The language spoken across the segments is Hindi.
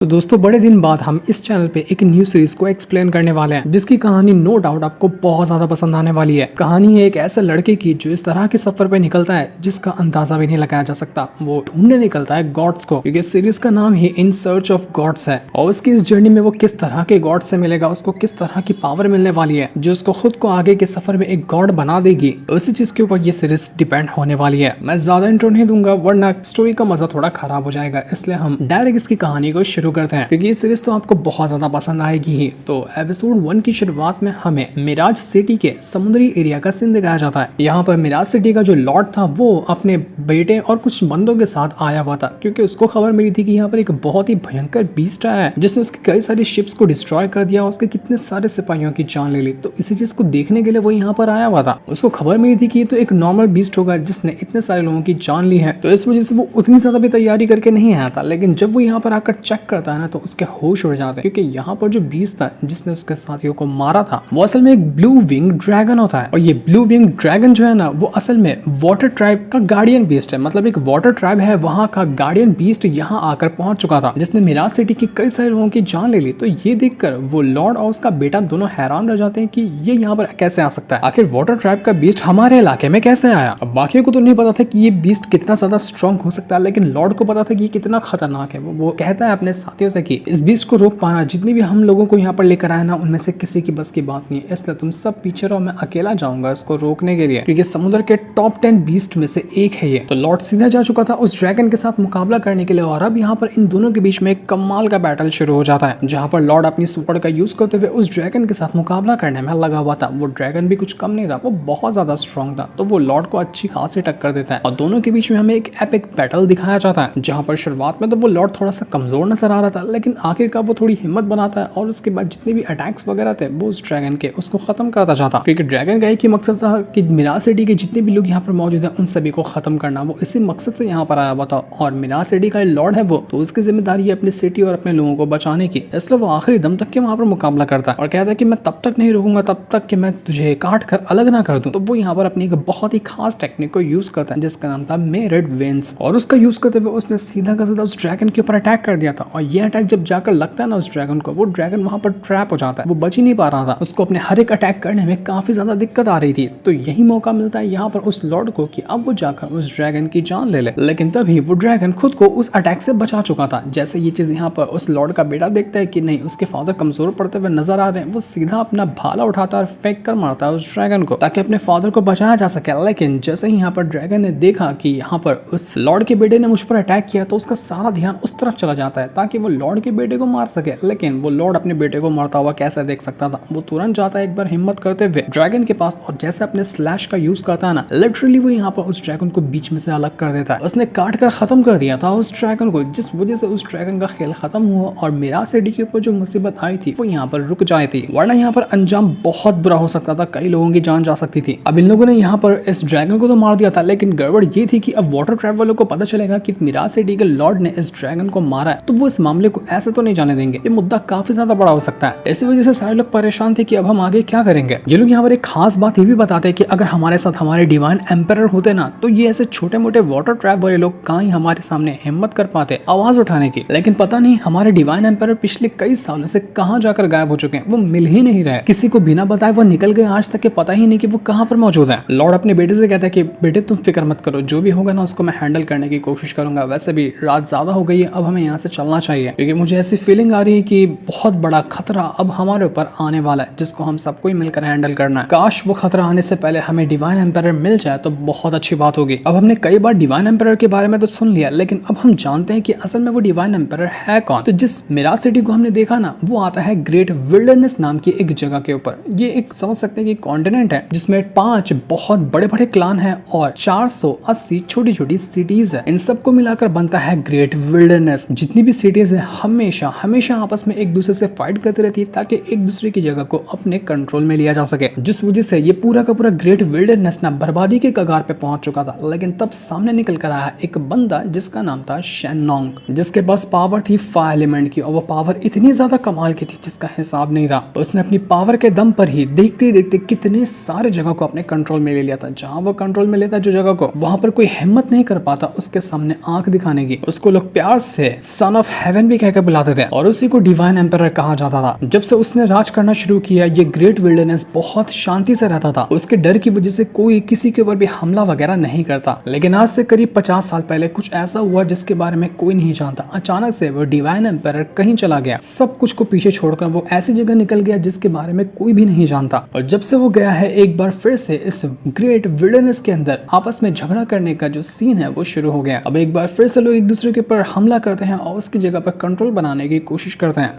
तो दोस्तों बड़े दिन बाद हम इस चैनल पे एक न्यू सीरीज को एक्सप्लेन करने वाले हैं जिसकी कहानी नो डाउट आपको बहुत ज्यादा पसंद आने वाली है। कहानी है एक ऐसे लड़के की जो इस तरह के सफर पे निकलता है जिसका अंदाजा भी नहीं लगाया जा सकता। वो ढूंढने निकलता है गॉड्स को, क्योंकि सीरीज का नाम ही इन सर्च ऑफ गॉड्स है। और उसकी इस जर्नी में वो किस तरह के गॉड से मिलेगा, उसको किस तरह की पावर मिलने वाली है जो उसको खुद को आगे के सफर में एक गॉड बना देगी, उसी चीज के ऊपर ये सीरीज डिपेंड होने वाली है। मैं ज्यादा इंट्रो नहीं दूंगा वरना स्टोरी का मजा थोड़ा खराब हो जाएगा, इसलिए हम डायरेक्ट इसकी कहानी को शुरू करते हैं क्योंकि ये सीरीज तो आपको बहुत ज्यादा पसंद आएगी ही। तो एपिसोड 1 की शुरुआत में हमें मिराज सिटी के समुद्री एरिया का सीन दिखाया जाता है। यहाँ पर मिराज सिटी का जो लॉर्ड था वो अपने बेटे और कुछ बंदों के साथ आया हुआ था क्योंकि उसको खबर मिली थी कि यहाँ पर एक बहुत ही भयंकर बीस्ट आया है जिसने उसकी कई सारी शिप्स को डिस्ट्रॉय कर दिया, उसके कितने सारे सिपाहियों की जान ले ली। तो इसी चीज को देखने के लिए वो यहाँ पर आया हुआ था। उसको खबर मिली थी कि ये तो एक नॉर्मल बीस्ट होगा जिसने इतने सारे लोगों की जान ली है, तो इस वजह से वो उतनी ज्यादा भी तैयारी करके नहीं आया था। लेकिन जब वो यहाँ पर आकर चेक करता है ना तो उसके होश उड़ जाते हैं क्योंकि यहाँ पर जो बीस्ट था जिसने उसके साथियों को मारा था वो असल में एक ब्लू विंग ड्रैगन होता है। और ये ब्लू विंग ड्रैगन जो है ना वो असल में वाटर ट्राइब का गार्डियन बीस्ट है, मतलब एक वाटर ट्राइब है वहाँ का गार्डियन बीस्ट यहाँ आकर पहुंच चुका था जिसने मिराज सिटी की कई सारे लोगों की जान ले ली। तो ये देखकर वो लॉर्ड और उसका बेटा दोनों हैरान रह जाते हैं कि ये यहाँ पर कैसे आ सकता है, आखिर वाटर ट्राइब का बीस्ट हमारे इलाके में कैसे आया। अब बाकियों को तो नहीं पता था कि ये बीस्ट कितना ज्यादा स्ट्रॉन्ग हो सकता है, लेकिन लॉर्ड को पता था कि ये कितना खतरनाक है। वो कहता है अपने साथियों से कि इस बीस्ट को रोक पाना जितनी भी हम लोगों को यहाँ पर लेकर आया ना उनमें से किसी की बस की बात नहीं है, इसलिए तुम सब पीछे रहो, मैं अकेला जाऊंगा इसको रोकने के लिए क्योंकि समुद्र के टॉप 10 बीस्ट में से एक है ये। तो लॉर्ड सीधा जा चुका था उस ड्रैगन के साथ मुकाबला करने के लिए और अब यहाँ पर इन दोनों के बीच में एक कमाल का बैटल शुरू हो जाता है जहाँ पर लॉर्ड अपनी स्वॉर्ड का यूज करते हुए उस ड्रैगन के साथ मुकाबला करने में लगा हुआ था। वो ड्रैगन भी कुछ कम नहीं था, वो बहुत ज्यादा स्ट्रॉन्ग था, तो वो लॉर्ड को अच्छी खासी टक्कर देता है और दोनों के बीच में हमें एक एपिक बैटल दिखाया जाता है जहाँ पर शुरुआत में तो वो लॉर्ड थोड़ा सा कमजोर नजर आ रहा था, लेकिन आखिरकार वो थोड़ी हिम्मत बनाता है और उसके बाद जितने भी अटैक्स वगैरह थे वो उस ड्रैगन के उसको खत्म करता जाता, क्योंकि ड्रैगन का एक ही मकसद था कि मिराज सिटी के जितने भी लोग यहाँ पर मौजूद हैं उन सभी को खत्म करना। वो इसी मकसद से यहाँ पर आया हुआ था और मिराज सिटी का लॉर्ड है वो, तो उसकी जिम्मेदारी है अपनी सिटी और अपने लोगों को बचाने की, इसलिए वो आखिरी दम तक के वहाँ पर मुकाबला करता है और कहता है कि मैं तब तक नहीं रुकूंगा तब तक कि मैं तुझे काट कर अलग ना कर दूं। तो वो यहाँ पर अपनी एक बहुत ही खास टेक्निक को यूज करता है जिसका नाम था मेरिड वेंस, और उसका यूज करते हुए उसने सीधा का सीधा उस ड्रैगन के ऊपर अटैक कर दिया था। और ये अटैक जब जाकर लगता है ना उस ड्रैगन को, वो ड्रैगन वहां पर ट्रैप हो जाता है, वो बच ही नहीं पा रहा था, उसको अपने हर एक अटैक करने में काफी ज्यादा दिक्कत आ रही थी। तो यही मौका मिलता है यहाँ पर उस लॉर्ड को कि अब वो जाकर उस ड्रैगन की जान ले ले, लेकिन तभी वो ड्रैगन खुद को उस अटैक से बचा चुका था। जैसे ये चीज यहाँ पर उस लॉर्ड का बेटा देखता है कि नहीं उसके फादर कमजोर पड़ते हुए नजर आ रहे हैं, वो सीधा अपना भाला उठाता है और फेंक कर मारता है उस ड्रैगन को ताकि अपने फादर को बचाया जा सके। लेकिन जैसे ही यहाँ पर ड्रैगन ने देखा कि यहाँ पर उस लॉर्ड के बेटे ने मुझ पर अटैक किया तो उसका सारा ध्यान उस तरफ चला जाता है ताकि वो लॉर्ड के बेटे को मार सके। लेकिन वो लॉर्ड अपने बेटे को मारता हुआ कैसे देख सकता था, वो तुरंत जाता है एक बार हिम्मत करते हुए ड्रैगन के पास और जैसे अपने स्लैश का यूज करता है ना, लिटरली वो यहाँ पर उस ड्रैगन को बीच में से अलग कर देता है। उसने काट कर खत्म कर दिया था उस ड्रैगन को, जिस वजह से उस ड्रैगन का खेल खत्म हुआ और मिराज सिटी के ऊपर जो मुसीबत आई थी वो यहाँ पर रुक जाती थी, वरना यहाँ पर अंजाम बहुत बुरा हो सकता था, कई लोगों की जान जा सकती थी। अब इन लोगों ने यहाँ पर इस ड्रैगन को तो मार दिया था, लेकिन गड़बड़ ये थी कि अब वाटर ट्राइब वालों को पता चलेगा कि मिराज सिटी के लॉर्ड ने इस ड्रैगन को मारा है, तो वो इस मामले को ऐसे तो नहीं जाने देंगे, ये मुद्दा काफी ज्यादा बड़ा हो सकता है। इसी वजह से सारे लोग परेशान थे कि अब हम आगे क्या करेंगे। ये लोग यहाँ पर एक खास बात ये भी बताते हैं कि अगर हमारे साथ हमारे डिवाइन एम्परर होते ना तो ये ऐसे छोटे मोटे वाटर ट्रैप वाले लोग कहाँ ही हमारे सामने हिम्मत कर पाते आवाज उठाने की। लेकिन पता नहीं हमारे डिवाइन एम्परर पिछले कई सालों से कहाँ जाकर गायब हो चुके हैं, वो मिल ही नहीं रहे, किसी को बिना बताए वो निकल गए, आज तक के पता ही नहीं कि वो कहाँ पर मौजूद है। लॉर्ड अपने बेटे से कहता है कि बेटे तुम फिक्र मत करो, जो भी होगा ना उसको मैं हैंडल करने की कोशिश करूंगा। वैसे भी रात ज्यादा हो गई है, अब हमें यहाँ से चलना चाहिए क्योंकि मुझे ऐसी फीलिंग आ रही है कि बहुत बड़ा खतरा अब हमारे ऊपर आने वाला है जिसको हम सबको ही मिलकर हैंडल करना है। काश वो खतरा आने से पहले हमें डिवाइन एम्परर मिल जाए तो बहुत अच्छी बात होगी। अब हमने कई बार डिवाइन एम्परर के बारे में तो सुन लिया, लेकिन अब हम जानते हैं कि असल में वो डिवाइन एम्परर है कौन। तो जिस मिराज सिटी को हमने देखा ना वो आता है ग्रेट विल्डरनेस नाम की एक जगह के ऊपर। ये एक समझ सकते हैं कि कॉन्टिनेंट है जिसमें 5 बहुत बड़े बड़े क्लान है और 480 छोटी छोटी सिटीज है। इन सबको मिलाकर बनता है ग्रेट विल्डरनेस। जितनी भी सिटीज है हमेशा हमेशा आपस में एक दूसरे से फाइट करती रहती है ताकि एक दूसरे की जगह को अपने कंट्रोल में लिया जा सके, जिस वजह से ये पूरा का पूरा ग्रेट विल्डरनेस ना बर्बादी के कगार पे पहुंच चुका था। लेकिन तब सामने निकल कर आया एक बंदा जिसका नाम था शेनोंग, जिसके पास पावर थी फायर एलिमेंट की और वो पावर इतनी ज्यादा कमाल की थी जिसका हिसाब नहीं था। उसने अपनी पावर के दम पर ही देखते देखते कितने सारे जगह को अपने कंट्रोल में ले लिया था। जहां वो कंट्रोल में लेता जो जगह को, वहां पर कोई हिम्मत नहीं कर पाता उसके सामने आंख दिखाने की। उसको लोग प्यार से सन ऑफ हेवन भी कहकर बुलाते थे और उसी को डिवाइन एम्परर कहा जाता था। जब से उसने राज करना शुरू किया, ये ग्रेट विल्डरनेस बहुत शांति से रहता था। उसके डर की वजह से कोई किसी के ऊपर भी हमला वगैरह नहीं करता। लेकिन आज से करीब 50 साल पहले कुछ ऐसा हुआ जिसके बारे में कोई नहीं जानता। अचानक से वो डिवाइन एम्परर कहीं चला गया, सब कुछ को पीछे छोड़कर वो ऐसी जगह निकल गया जिसके बारे में कोई भी नहीं जानता। और जब से वो गया है, एक बार फिर से इस ग्रेट विल्डरनेस के अंदर आपस में झगड़ा करने का जो सीन है वो शुरू हो गया। अब एक बार फिर से लोग एक दूसरे के ऊपर हमला करते हैं और उसकी जगह पर कंट्रोल बनाने की कोशिश करते हैं।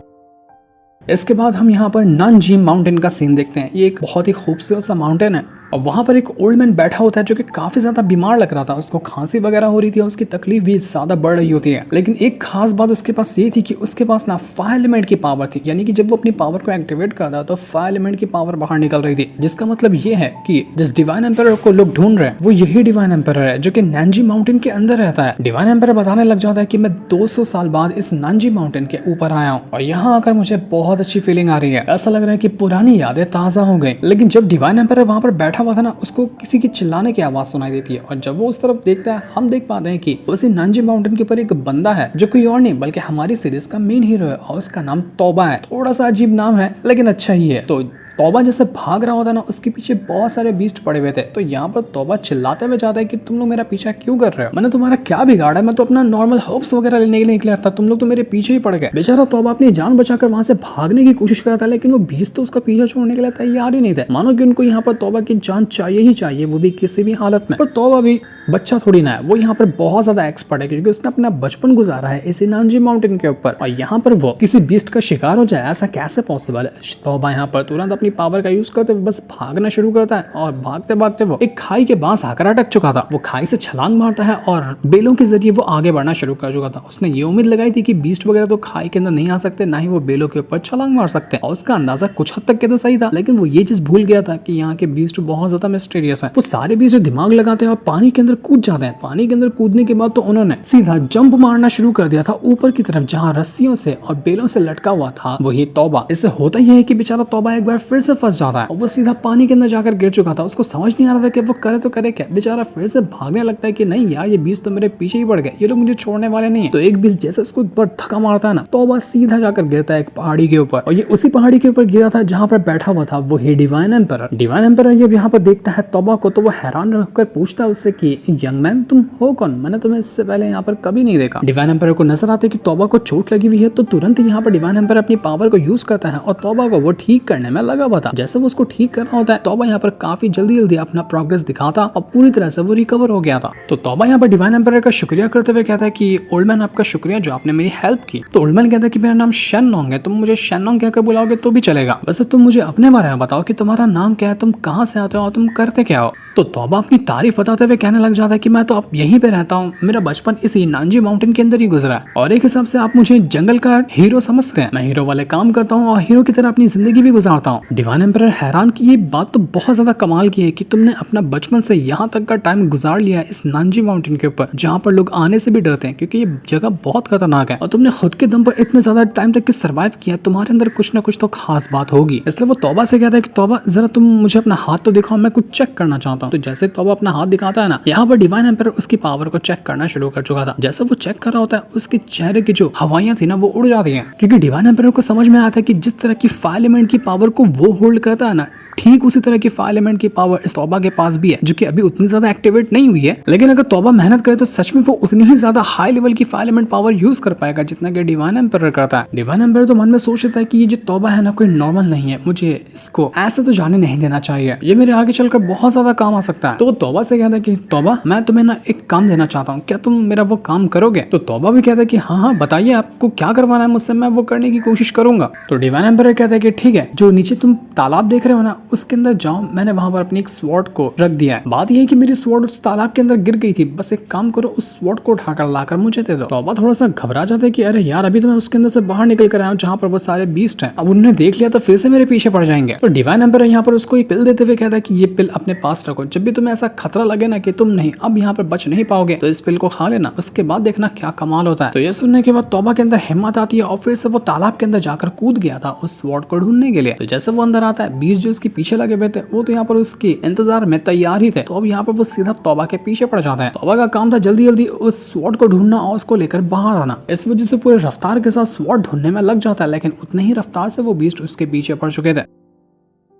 इसके बाद हम यहाँ पर नानजिम माउंटेन का सीन देखते हैं। ये एक बहुत ही खूबसूरत सा माउंटेन है और वहाँ पर एक ओल्ड मैन बैठा होता है जो कि काफी ज्यादा बीमार लग रहा था। उसको खांसी वगैरह हो रही थी और उसकी तकलीफ भी ज्यादा बढ़ रही होती है। लेकिन एक खास बात उसके पास ये थी कि उसके पास ना फायर एलिमेंट की पावर थी, यानी कि जब वो अपनी पावर को एक्टिवेट करता तो फायर एलिमेंट की पावर बाहर निकल रही थी। जिसका मतलब ये है कि जिस डिवाइन एम्परर को लोग ढूंढ रहे हैं वो यही डिवाइन एम्परर है जो कि नानजी माउंटेन के अंदर रहता है। डिवाइन एम्परर बताने लग जाता है कि मैं 200 साल बाद इस नानजी माउंटेन के ऊपर आया हूँ और यहाँ आकर मुझे बहुत अच्छी फीलिंग आ रही है। ऐसा लग रहा है कि पुरानी यादें ताजा हो गई। लेकिन जब डिवाइन एम्परर वहां पर बैठा हुआ था ना, उसको किसी की चिल्लाने की आवाज सुनाई देती है और जब वो उस तरफ देखता है, हम देख पाते हैं कि उसी नानजी माउंटेन के ऊपर एक बंदा है जो कोई और नहीं बल्कि हमारी सीरीज का मेन हीरो है और उसका नाम तौबा है। थोड़ा सा अजीब नाम है लेकिन अच्छा ही है। तो तौबा जैसे भाग रहा होता है ना, उसके पीछे बहुत सारे बीस्ट पड़े हुए थे। तो यहाँ पर तौबा चिल्लाते हुए जाता है कि तुम लोग मेरा पीछा क्यों कर रहे हो? मैंने तुम्हारा क्या बिगाड़ा है? मैं तो अपना नॉर्मल हर्ब्स वगैरह लेने के लिए निकला था, तुम लोग तो मेरे पीछे ही पड़ गए। बेचारा तौबा अपनी जान बचाकर वहां से भागने की कोशिश कर रहा था, लेकिन वो बीस्ट तो उसका पीछा छोड़ने के लिए तैयार ही नहीं थे। मानो कि उनको यहाँ पर तौबा की जान चाहिए ही चाहिए, वो भी किसी भी हालत में। पर तौबा भी बच्चा थोड़ी ना है, वो यहाँ पर बहुत ज्यादा एक्सपर्ट है क्योंकि उसने अपना बचपन गुजारा है इसी नानजी माउंटेन के ऊपर और यहाँ पर वो किसी बीस्ट का शिकार हो जाए, ऐसा कैसे पॉसिबल है? तौबा यहाँ पर तुरंत अपनी पावर का यूज करते हुए बस भागना शुरू करता है और भागते भागते वो एक खाई के पास आकर अटक चुका था। वो खाई से छलांग मारता है और बेलों के जरिए वो आगे बढ़ना शुरू कर चुका था। उसने ये उम्मीद लगाई थी कि बीस्ट वगैरह तो खाई के अंदर नहीं आ सकते, ना ही वो बेलों के ऊपर छलांग मार सकते और उसका अंदाजा कुछ हद तक के तो सही था। लेकिन वो ये चीज भूल गया था कि यहाँ के बीस्ट बहुत ज्यादा मिस्टीरियस है। वो सारे बीस्ट दिमाग लगाते हैं और पानी के अंदर कूद जाते हैं। पानी के अंदर कूदने के बाद तो उन्होंने सीधा जंप मारना शुरू कर दिया था ऊपर की तरफ, जहाँ रस्सियों से और बेलों से लटका हुआ था वही तौबा। इससे होता यह है कि बेचारा तौबा एक बार फिर से फंस जाता है और वो सीधा पानी के अंदर जाकर गिर चुका था। उसको समझ नहीं आ रहा था कि वो करे तो करे क्या। बेचारा फिर से भागने लगता है कि नहीं यार, ये बीस तो मेरे पीछे ही पड़ गए, ये लोग मुझे छोड़ने वाले नहीं है। तो एक बीस जैसे उसको एक बार धक्का मारता है ना, तौबा सीधा जाकर गिरता है एक पहाड़ी के ऊपर और ये उसी पहाड़ी के ऊपर गिरा था जहाँ पर बैठा हुआ था वही डिवाइन एम्परर। डिवाइन एम्परर जब यहाँ पर देखता है तौबा को तो वो हैरान रहकर पूछता है उससे कि यंग मैन तुम हो कौन? मैंने तुम्हें इससे पहले यहाँ पर कभी नहीं देखा। डिवाइन एम्परर को नजर आते कि तौबा को चोट लगी हुई है, तो तुरंत यहाँ पर डिवाइन एम्परर अपनी पावर को यूज करता है और तौबा को वो ठीक करने में लगा हुआ था। जैसे वो उसको ठीक कर रहा होता है, तौबा यहाँ पर काफी जल्दी अपना प्रोग्रेस दिखाता और पूरी तरह से वो रिकवर हो गया था। तो तौबा यहाँ पर डिवाइन एम्परर का शुक्रिया करते हुए कहता है कि ओल्ड मैन आपका शुक्रिया जो आपने मेरी हेल्प की। तो ओल्ड मैन कहता है कि मेरा नाम शेनलोंग है, तुम मुझे शेनलोंग कहकर बुलाओगे तो भी चलेगा। वैसे तुम मुझे अपने बारे में बताओ कि तुम्हारा नाम क्या है, तुम कहाँ से आते हो और तुम करते क्या हो? तो तौबा अपनी तारीफ बताते हुए कहने लग जाता है कि मैं तो अब यहीं पे रहता हूँ, मेरा बचपन इसी नानजी माउंटेन के अंदर ही गुजरा है और एक हिसाब से आप मुझे जंगल का हीरो समझते हैं। मैं हीरो वाले काम करता हूँ और हीरो की तरह अपनी जिंदगी भी गुजारता हूँ। डिवाइन एम्परर हैरान की ये बात तो बहुत ज्यादा कमाल की है कि तुमने अपना बचपन से यहाँ तक का टाइम गुजार लिया इस नानजी माउंटेन के ऊपर, जहाँ पर लोग आने से भी डरते हैं क्योंकि ये जगह बहुत खतरनाक है और तुमने खुद के दम पर इतने ज्यादा टाइम तक सर्वाइव किया, तुम्हारे अंदर कुछ ना कुछ तो खास बात होगी। इसलिए वो तौबा से कहता है कि तौबा जरा तुम मुझे अपना हाथ तो दिखाओ, मैं कुछ चेक करना चाहता हूँ। तो जैसे तौबा अपना हाथ दिखाता है ना, यहाँ पर डिवाइन एम्परर उसकी पावर को चेक करना शुरू कर चुका था। जैसे वो चेक कर रहा होता है, उसके चेहरे की जो हवाइयां थी ना वो उड़ जाती हैं क्योंकि डिवाइन एम्परर को समझ में आता है कि जिस तरह की फायर एलिमेंट की पावर को वो होल्ड करता है ना, ठीक उसी तरह की फायर एलिमेंट की पावर इस तौबा के पास भी है, जो कि अभी उतनी ज्यादा एक्टिवेट नहीं हुई है। लेकिन अगर तौबा मेहनत करे तो सच में वो उतनी ही ज्यादा हाई लेवल की फायर एलिमेंट पावर यूज कर पाएगा जितना कि डिवाइन एम्परर करता है। डिवाइन एम्परर तो मन में सोच रहा है कि ये जो तौबा है ना कोई नॉर्मल नहीं है, मुझे इसको ऐसे तो जाने नहीं देना चाहिए, ये मेरे आगे चलकर बहुत ज्यादा काम आ सकता है। तो वो तौबा से कहता है कि तौबा मैं तुम्हें ना एक काम देना चाहता हूँ, क्या तुम मेरा वो काम करोगे? तो तौबा भी कहता है कि हाँ बताइए आपको क्या करवाना है मुझसे, मैं वो करने की कोशिश करूंगा। तो डिवाइन एम्परर कहता है कि ठीक है, जो नीचे तुम तालाब देख रहे हो ना उसके अंदर जाओ, मैंने वहां पर अपनी एक स्वॉर्ड को रख दिया है। बात यह है कि मेरी स्वॉर्ड उस तालाब के अंदर गिर गई थी, बस एक काम करो उस स्वॉर्ड को उठाकर लाकर मुझे दे दो। तौबा थोड़ा सा घबरा जाता है कि अरे यार अभी तो मैं उसके अंदर से बाहर निकल कर आया हूँ जहाँ पर वो सारे बीस्ट हैं, अब उन्हें देख लिया तो फिर से मेरे पीछे पड़ जाएंगे। तो डिवाइन एम्परर यहाँ पर उसको एक पिल देते हुए कहता है कि ये पिल अपने पास रखो, जब भी तुम्हें ऐसा खतरा लगे ना कि तुम नहीं, अब यहाँ पर बच नहीं पाओगे, तो इस पिल को खा लेना, उसके बाद देखना क्या कमाल होता है। तो ये सुनने के बाद तौबा के अंदर हिम्मत आती है और फिर से वो तालाब के अंदर जाकर कूद गया था उस स्वॉर्ड को ढूंढने के लिए। तो जैसे वो अंदर आता है, बीस्ट जो उसके पीछे लगे हुए थे वो तो यहाँ पर उसके इंतजार में तैयार ही थे। तो अब यहाँ पर वो सीधा तौबा के पीछे पड़ जाता है। तौबा का काम था जल्दी जल्दी उस स्वॉर्ड को ढूंढना और उसको लेकर बाहर आना। इस वजह से पूरे रफ्तार के साथ स्वॉर्ड ढूंढने में लग जाता है, लेकिन उतनी ही रफ्तार से वो बीस्ट उसके पीछे पड़ चुके थे।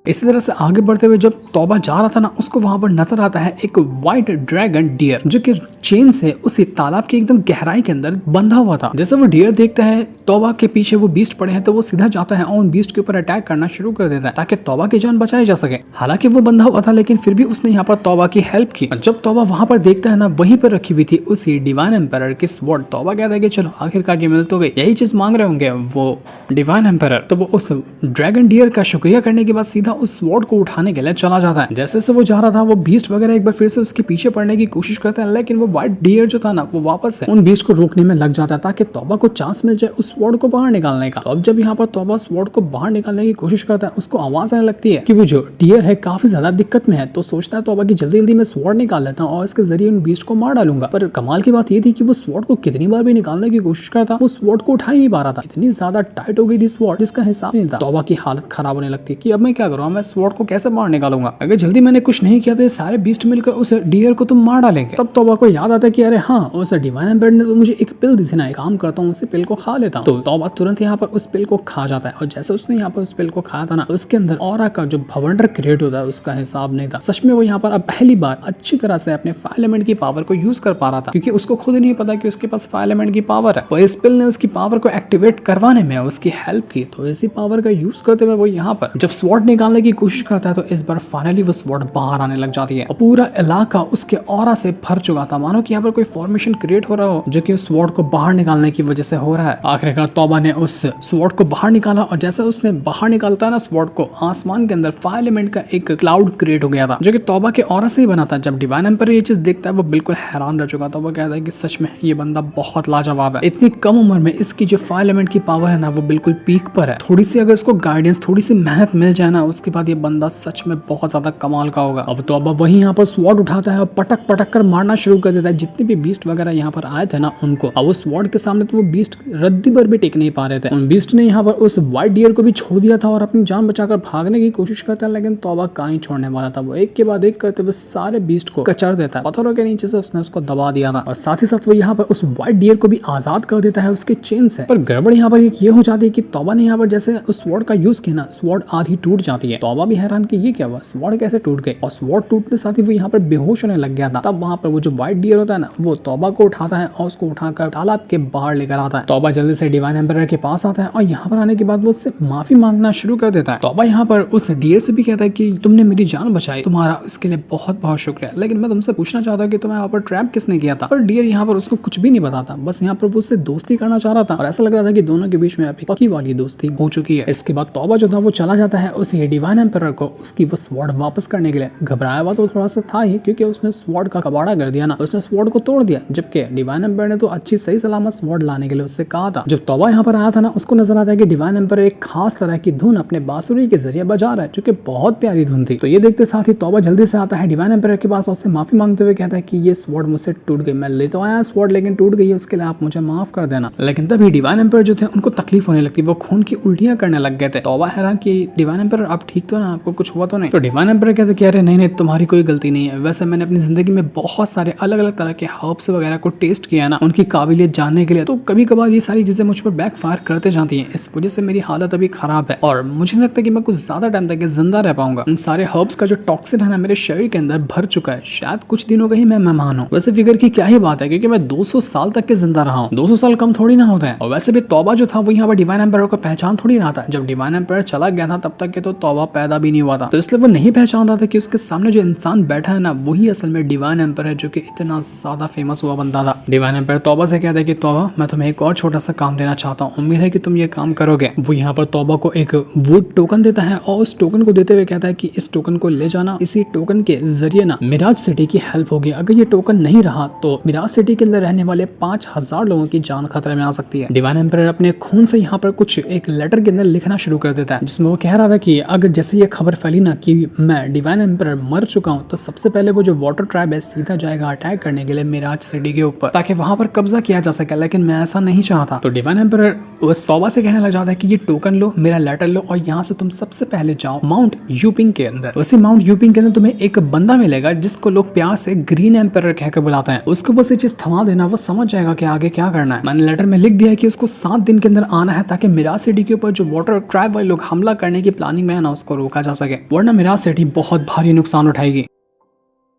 इसी तरह से आगे बढ़ते हुए जब तौबा जा रहा था ना, उसको वहां पर नजर आता है एक व्हाइट ड्रैगन डियर जो कि चेन से उसी तालाब की एकदम गहराई के अंदर बंधा हुआ था। जैसे वो डियर देखता है तौबा के पीछे वो बीस्ट पड़े हैं, तो वो सीधा जाता है और उन बीस्ट के ऊपर अटैक करना शुरू कर देता है ताकि तौबा की जान बचाई जा सके। हालांकि वो बंधा हुआ था, लेकिन फिर भी उसने यहाँ पर तौबा की हेल्प की। जब तौबा वहां पर देखता है ना, वहीं पर रखी हुई थी उसी डिवाइन एम्पायर की स्वॉर्ड। तौबा कहता है कि चलो आखिरकार ये मिल तो गई, यही चीज मांग रहे होंगे वो डिवाइन एम्पायर। तो वो उस ड्रैगन डियर का शुक्रिया करने के बाद सीधा उस स्वॉर्ड को उठाने के लिए चला जाता है। जैसे से वो जा रहा था, वो बीस्ट वगैरह एक बार फिर से उसके पीछे पड़ने की कोशिश करता है, लेकिन वो व्हाइट डियर जो था ना, वो वापस से उन बीस्ट को रोकने में लग जाता है ताकि तौबा को चांस मिल जाए उस स्वॉर्ड को बाहर निकालने का। तो अब जब यहाँ पर तौबा स्वॉर्ड को बाहर निकालने की कोशिश करता है, उसको आवाज आने लगती है कि वो जो डियर है काफी ज्यादा दिक्कत में है। तो सोचता है तौबा की जल्दी जल्दी मैं स्वॉर्ड निकाल लेता हूँ और इसके जरिए उन बीस्ट को मार डालूंगा। पर कमाल की बात ये थी कि वो स्वॉर्ड को कितनी बार भी निकालने की कोशिश करता, वो स्वॉर्ड को उठा ही नहीं पा रहा था। इतनी ज्यादा टाइट हो गई थी स्वॉर्ड जिसका हिसाब नहीं था। तौबा की हालत खराब होने लगती कि अब मैं क्या करूँ, मैं स्वॉर्ड को कैसे बाहर निकालूंगा। अगर जल्दी मैंने कुछ नहीं किया तो ये सारे बीस्ट मिलकर उस डियर को तो मार डालेंगे। तब तौबा को याद आता है कि अरे हाँ, उस डिवाइन एम्पायर ने तो मुझे एक पिल दी थी ना, एक काम करता हूँ उस पिल को खा लेता हूँ। तो तौबा तुरंत यहाँ पर उस पिल को खा जाता है और जैसे उसने यहाँ पर उस पिल को खाया था ना, उसके अंदर ऑरा का जो भवंडर क्रिएट होता है उसका हिसाब नहीं था। सच में वो यहाँ पर अब पहली बार अच्छी तरह से अपने फायर एलिमेंट की पावर को यूज कर पा रहा था, क्योंकि उसको खुद नहीं पता कि उसके पास फायर एलिमेंट की पावर है। और इस पिल ने उसकी पावर को एक्टिवेट करवाने में उसकी हेल्प की। तो इसी पावर का यूज करते हुए वो यहाँ पर जब स्वॉर्ड निकालने की कोशिश करता है, तो इस बार फाइनली वो स्वॉर्ड बाहर आने लग जाती है और पूरा इलाका उसके ऑरा से भर चुका था, मानो कि यहाँ पर कोई फॉर्मेशन क्रिएट हो रहा हो जो कि उस स्वॉर्ड को बाहर निकालने की वजह से हो रहा है। आखिरकार तौबा ने उस स्वॉर्ड को बाहर निकाला और जैसे उसने बाहर निकालता है ना स्वॉर्ड को, आसमान के अंदर फायर एलिमेंट का एक क्लाउड क्रिएट हो गया था जो कि तौबा के ऑरा से ही बना था। जब डिवाइन एम्पायर ये चीज देखता है, वो बिल्कुल हैरान रह चुका था। वो कहता है कि सच में ये बंदा बहुत लाजवाब है, इतनी कम उम्र में इसकी जो फायर एलिमेंट की पावर है ना, वो बिल्कुल पीक पर है। थोड़ी सी अगर इसको गाइडेंस, थोड़ी सी मेहनत मिल जाए ना, उसके बाद ये बंदा सच में बहुत ज्यादा कमाल का होगा। अब तौबा वही यहाँ पर स्वॉर्ड उठाता है और पटक पटक कर मारना शुरू कर देता है जितने भी बीस्ट वगैरह यहाँ पर आए थे ना उनको। अब उस स्वॉर्ड के सामने तो वो बीस्ट रद्दी पर भी टिक नहीं पा रहे थे। उन बीस्ट ने यहाँ पर उस व्हाइट डियर को भी छोड़ दिया था और अपनी जान बचाकर भागने की कोशिश करता है, लेकिन तौबा कहीं छोड़ने वाला था। वो एक के बाद एक करते हुए सारे बीस्ट को कचर देता है, पत्थरों के नीचे से उसने उसको दबा दिया था और साथ ही साथ वो यहाँ पर उस व्हाइट डियर को भी आजाद कर देता है उसके चेन से। पर गड़बड़ यहाँ पर ये हो जाती है कि तौबा ने यहाँ पर जैसे उस स्वॉर्ड का यूज किया ना, स्वॉर्ड आधी टूट जाती है। तौबा भी हैरान कि ये क्या हुआ, स्वॉर्ड कैसे टूट गई। और स्वॉर्ड टूटने साथ ही वो यहाँ पर बेहोश होने लग गया था। तब वहाँ पर वो जो व्हाइट डियर होता है ना, वो तौबा को उठाता है और उसको उठाकर तालाब के बाहर लेकर आता है। तौबा जल्दी से डिवाइन एम्पायर के पास आता है और यहाँ पर आने के बाद वो उससे माफी मांगना शुरू कर देता है। तौबा यहाँ पर उस डियर से भी कहता है कि तुमने मेरी जान बचाई, तुम्हारा इसके लिए बहुत बहुत शुक्रिया, लेकिन मैं तुमसे पूछना चाहता हूँ कि तुम्हें यहाँ पर ट्रैप किसने किया था। पर डियर यहाँ पर उसको कुछ भी नहीं बताता, बस यहाँ पर वो उससे दोस्ती करना चाह रहा था और ऐसा लग रहा था कि दोनों के बीच में अभी पक्की वाली दोस्ती हो चुकी है। इसके बाद तौबा जो था वो चला जाता है उस डिवाइन एम्पायर को उसकी वो स्वॉर्ड वापस करने के लिए। घबराया हुआ तो थोड़ा सा था ही, क्योंकि उसने स्वॉर्ड का कबाड़ा कर दिया ना, उसने स्वॉर्ड को तोड़ दिया, जबकि डिवाइन एम्पायर ने तो अच्छी सही सलामत स्वॉर्ड लाने के लिए उससे कहा था। जब तौबा यहाँ पर आया था ना, उसको नजर आता है कि डिवाइन एम्पायर एक खास तरह की धुन अपने बांसुरी के जरिए बजा रहा है, जो कि बहुत प्यारी धुन थी। तो ये देखते साथ ही तौबा जल्दी से आता है डिवाइन एम्पायर के पास और उससे माफी मांगते हुए कहता है कि ये स्वॉर्ड मुझसे टूट गई, मैं ले तो आया स्वॉर्ड लेकिन टूट गई है, उसके लिए आप मुझे माफ कर देना। लेकिन तभी डिवाइन एम्पायर जो थे उनको तकलीफ होने लगती, वो खून की उल्टियां करने लग गए थे। तौबा हैरान कि डिवाइन एम्पायर आप ठीक तो ना, आपको कुछ हुआ तो नहीं। तो डिवाइन एम्पायर कहते कि अरे नहीं, तुम्हारी कोई गलती नहीं है। वैसे मैंने अपनी जिंदगी में बहुत सारे अलग अलग तरह के हर्ब्स वगैरह को टेस्ट किया ना, उनकी काबिलियत जानने के लिए, तो कभी कभार ये सारी चीजें मुझ पर बैक फायर करते जाती हैं। इस वजह से मेरी हालत अभी खराब है और मुझे लगता है कि मैं कुछ ज्यादा टाइम तक जिंदा रह पाऊंगा। इन सारे हर्ब्स का जो टॉक्सिन है ना, मेरे शरीर के अंदर भर चुका है, शायद कुछ दिनों का ही मैं मेहमान हूँ। वैसे फिगर की क्या ही बात है, क्योंकि मैं 200 साल तक के जिंदा रहा हूँ। 200 साल कम थोड़ी ना होता है। और वैसे भी तौबा जो था वो यहाँ पर डिवाइन एम्पायर को पहचान थोड़ी रहा था। जब डिवाइन एम्पायर चला गया था तब तक के तो तौबा पैदा भी नहीं हुआ था, तो इसलिए वो नहीं पहचान रहा था कि उसके सामने जो इंसान बैठा है ना, वही असल में डिवाइन एम्पायर है, जो कि इतना ज्यादा फेमस हुआ बंदा था। डिवाइन एम्पायर तौबा से कहता है कि तौबा, मैं तुम्हें एक और छोटा सा काम देना चाहता हूँ, उम्मीद है कि तुम ये काम करोगे। वो यहाँ पर तौबा को एक वुड टोकन देता है और उस टोकन को देते हुए कहता है कि इस टोकन को ले जाना, इसी टोकन के जरिए ना मिराज सिटी की हेल्प होगी। अगर ये टोकन नहीं रहा तो मिराज सिटी के अंदर रहने वाले 5000 लोगों की जान खतरे में आ सकती है। डिवाइन एम्पायर अपने खून से यहाँ पर कुछ एक लेटर के अंदर लिखना शुरू कर देता है, जिसमें वो कह रहा था कि अगर जैसे ये खबर फैली ना कि मैं डिवाइन एम्परर मर चुका हूँ, तो सबसे पहले वो जो वाटर ट्राइब है सीधा जाएगा अटैक करने के लिए मिराज सिटी के ऊपर, ताकि वहां पर कब्जा किया जा सके। लेकिन मैं ऐसा नहीं चाहता। तो डिवाइन एम्परर उस तौबा से कहने लग जाता है कि ये टोकन लो, मेरा लेटर लो, और यहाँ से तुम सबसे पहले जाओ माउंट यूपिंग के अंदर। उसी माउंट यूपिंग के अंदर तुम्हें एक बंदा मिलेगा जिसको लोग प्यार से ग्रीन एम्परर कहकर बुलाते हैं। उसको बस ये चीज थमा देना, वो समझ जाएगा कि आगे क्या करना है। मैंने लेटर में लिख दिया है कि उसको 7 दिन के अंदर आना है, ताकि मिराज सिटी के ऊपर जो वाटर ट्राइब वाले लोग हमला करने की प्लानिंग में है ना, उसको रोका जा सके, वरना मिराज सिटी बहुत भारी नुकसान उठाएगी।